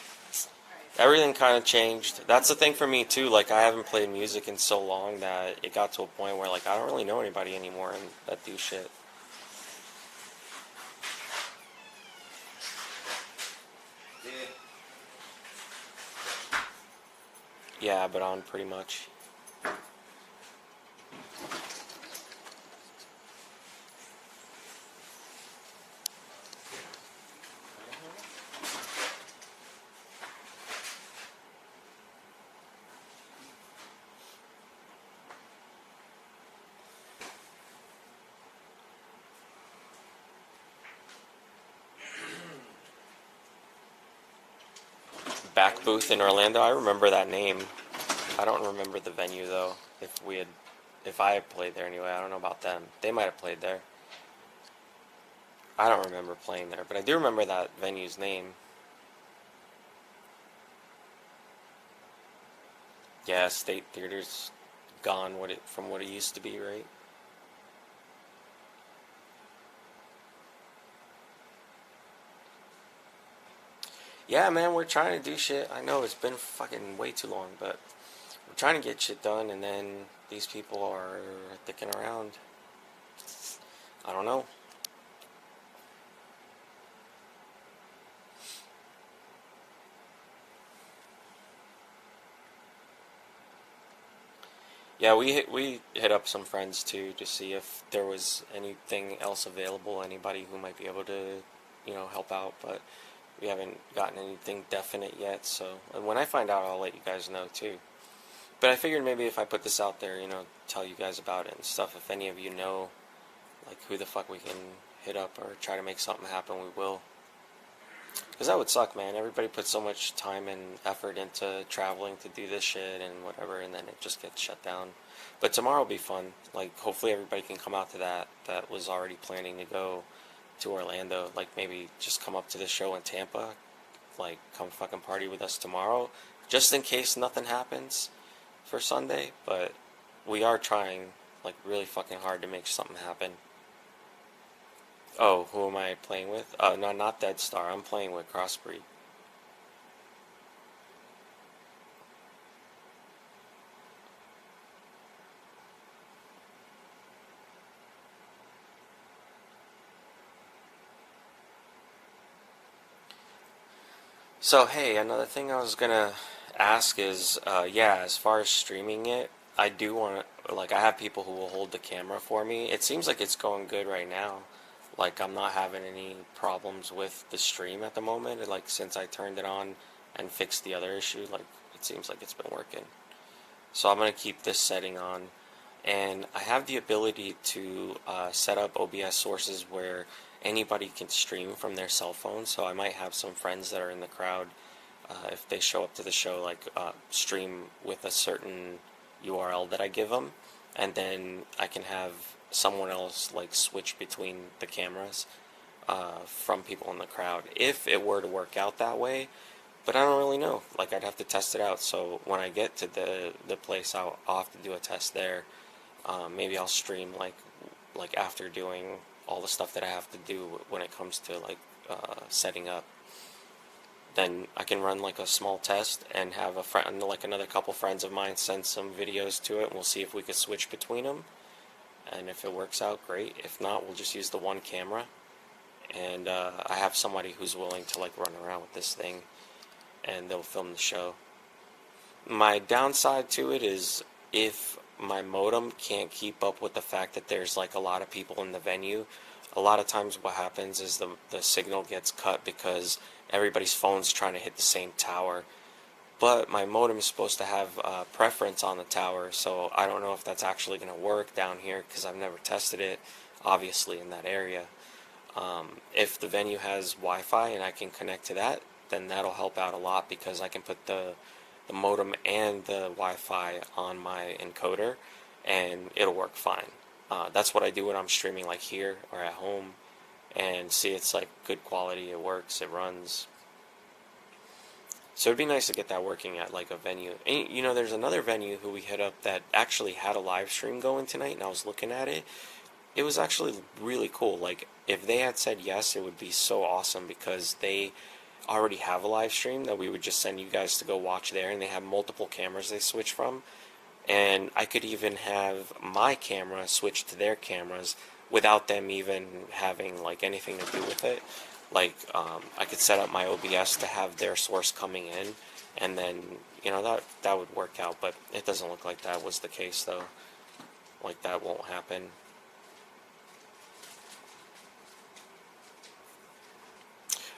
Everything kind of changed. That's the thing for me too. Like, I haven't played music in so long that it got to a point where, like, I don't really know anybody anymore and that do shit. Yeah, but on pretty much. Back booth in Orlando. I remember that name. I don't remember the venue though. If I had played there anyway, I don't know about them. They might have played there. I don't remember playing there, but I do remember that venue's name. Yeah, State Theater's gone from what it used to be, right? Yeah, man, we're trying to do shit. I know it's been fucking way too long, but we're trying to get shit done, and then these people are dicking around. I don't know. Yeah, we hit up some friends too to see if there was anything else available, anybody who might be able to, you know, help out, but we haven't gotten anything definite yet, so when I find out, I'll let you guys know too. But I figured maybe if I put this out there, you know, tell you guys about it and stuff, if any of you know, like, who the fuck we can hit up or try to make something happen, we will. Because that would suck, man. Everybody puts so much time and effort into traveling to do this shit and whatever, and then it just gets shut down. But tomorrow will be fun. Like, hopefully everybody can come out to that was already planning to go to Orlando. Like, maybe just come up to the show in Tampa. Like, come fucking party with us tomorrow. Just in case nothing happens. for Sunday, but we are trying like really fucking hard to make something happen. Oh, who am I playing with? No, not Dead Star. I'm playing with Crossbreed. So hey, another thing I was gonna ask is, yeah, as far as streaming it, I do want to, like, I have people who will hold the camera for me. It seems like it's going good right now. Like, I'm not having any problems with the stream at the moment. And, like, since I turned it on and fixed the other issue, like, it seems like it's been working. So I'm gonna keep this setting on, and I have the ability to set up OBS sources where anybody can stream from their cell phone. So I might have some friends that are in the crowd, if they show up to the show, like stream with a certain URL that I give them, and then I can have someone else like switch between the cameras from people in the crowd if it were to work out that way. But I don't really know. Like, I'd have to test it out. So when I get to the place, I'll have to do a test there. Maybe I'll stream like after doing all the stuff that I have to do when it comes to like setting up. Then I can run like a small test and have a friend, like another couple friends of mine, send some videos to it, and we'll see if we could switch between them. And if it works out, great. If not, we'll just use the one camera. And I have somebody who's willing to like run around with this thing, and they'll film the show. My downside to it is if my modem can't keep up with the fact that there's like a lot of people in the venue, a lot of times what happens is the signal gets cut because everybody's phone's trying to hit the same tower. But my modem is supposed to have preference on the tower, so I don't know if that's actually going to work down here because I've never tested it, obviously, in that area. If the venue has Wi-Fi and I can connect to that, then that'll help out a lot because I can put the modem and the Wi-Fi on my encoder and it'll work fine. That's what I do when I'm streaming like here or at home, and see, it's like good quality, it works, it runs. So it'd be nice to get that working at like a venue. And, you know, there's another venue who we hit up that actually had a live stream going tonight, and I was looking at it. It was actually really cool. Like, if they had said yes, it would be so awesome because they already have a live stream that we would just send you guys to go watch there, and they have multiple cameras they switch from. And I could even have my camera switch to their cameras without them even having like anything to do with it. Like, I could set up my OBS to have their source coming in, and then, you know, that would work out. But it doesn't look like that was the case, though. Like, that won't happen.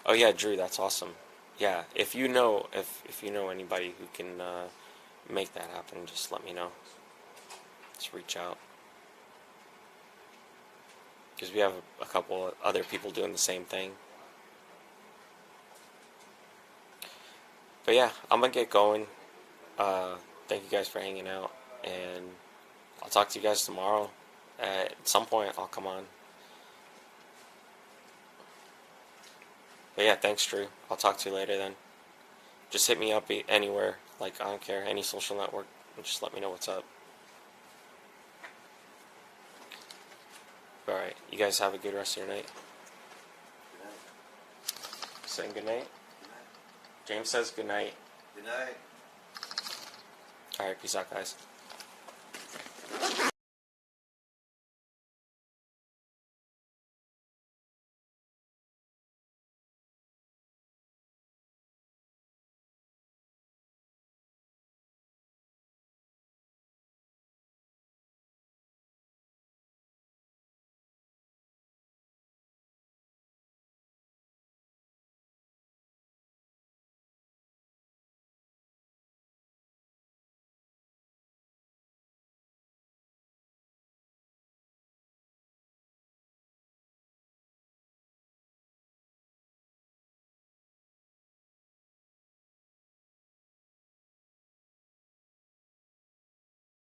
Oh yeah, Drew, that's awesome. Yeah, if you know anybody who can make that happen, just let me know. Just reach out. Because we have a couple other people doing the same thing. But yeah, I'm gonna get going. Thank you guys for hanging out, and I'll talk to you guys tomorrow. At some point, I'll come on. But yeah, thanks, Drew. I'll talk to you later then. Just hit me up anywhere. Like, I don't care, any social network. Just let me know what's up. Alright, you guys have a good rest of your night. Good night. Saying good night? James says good night. Good night. Alright, peace out, guys.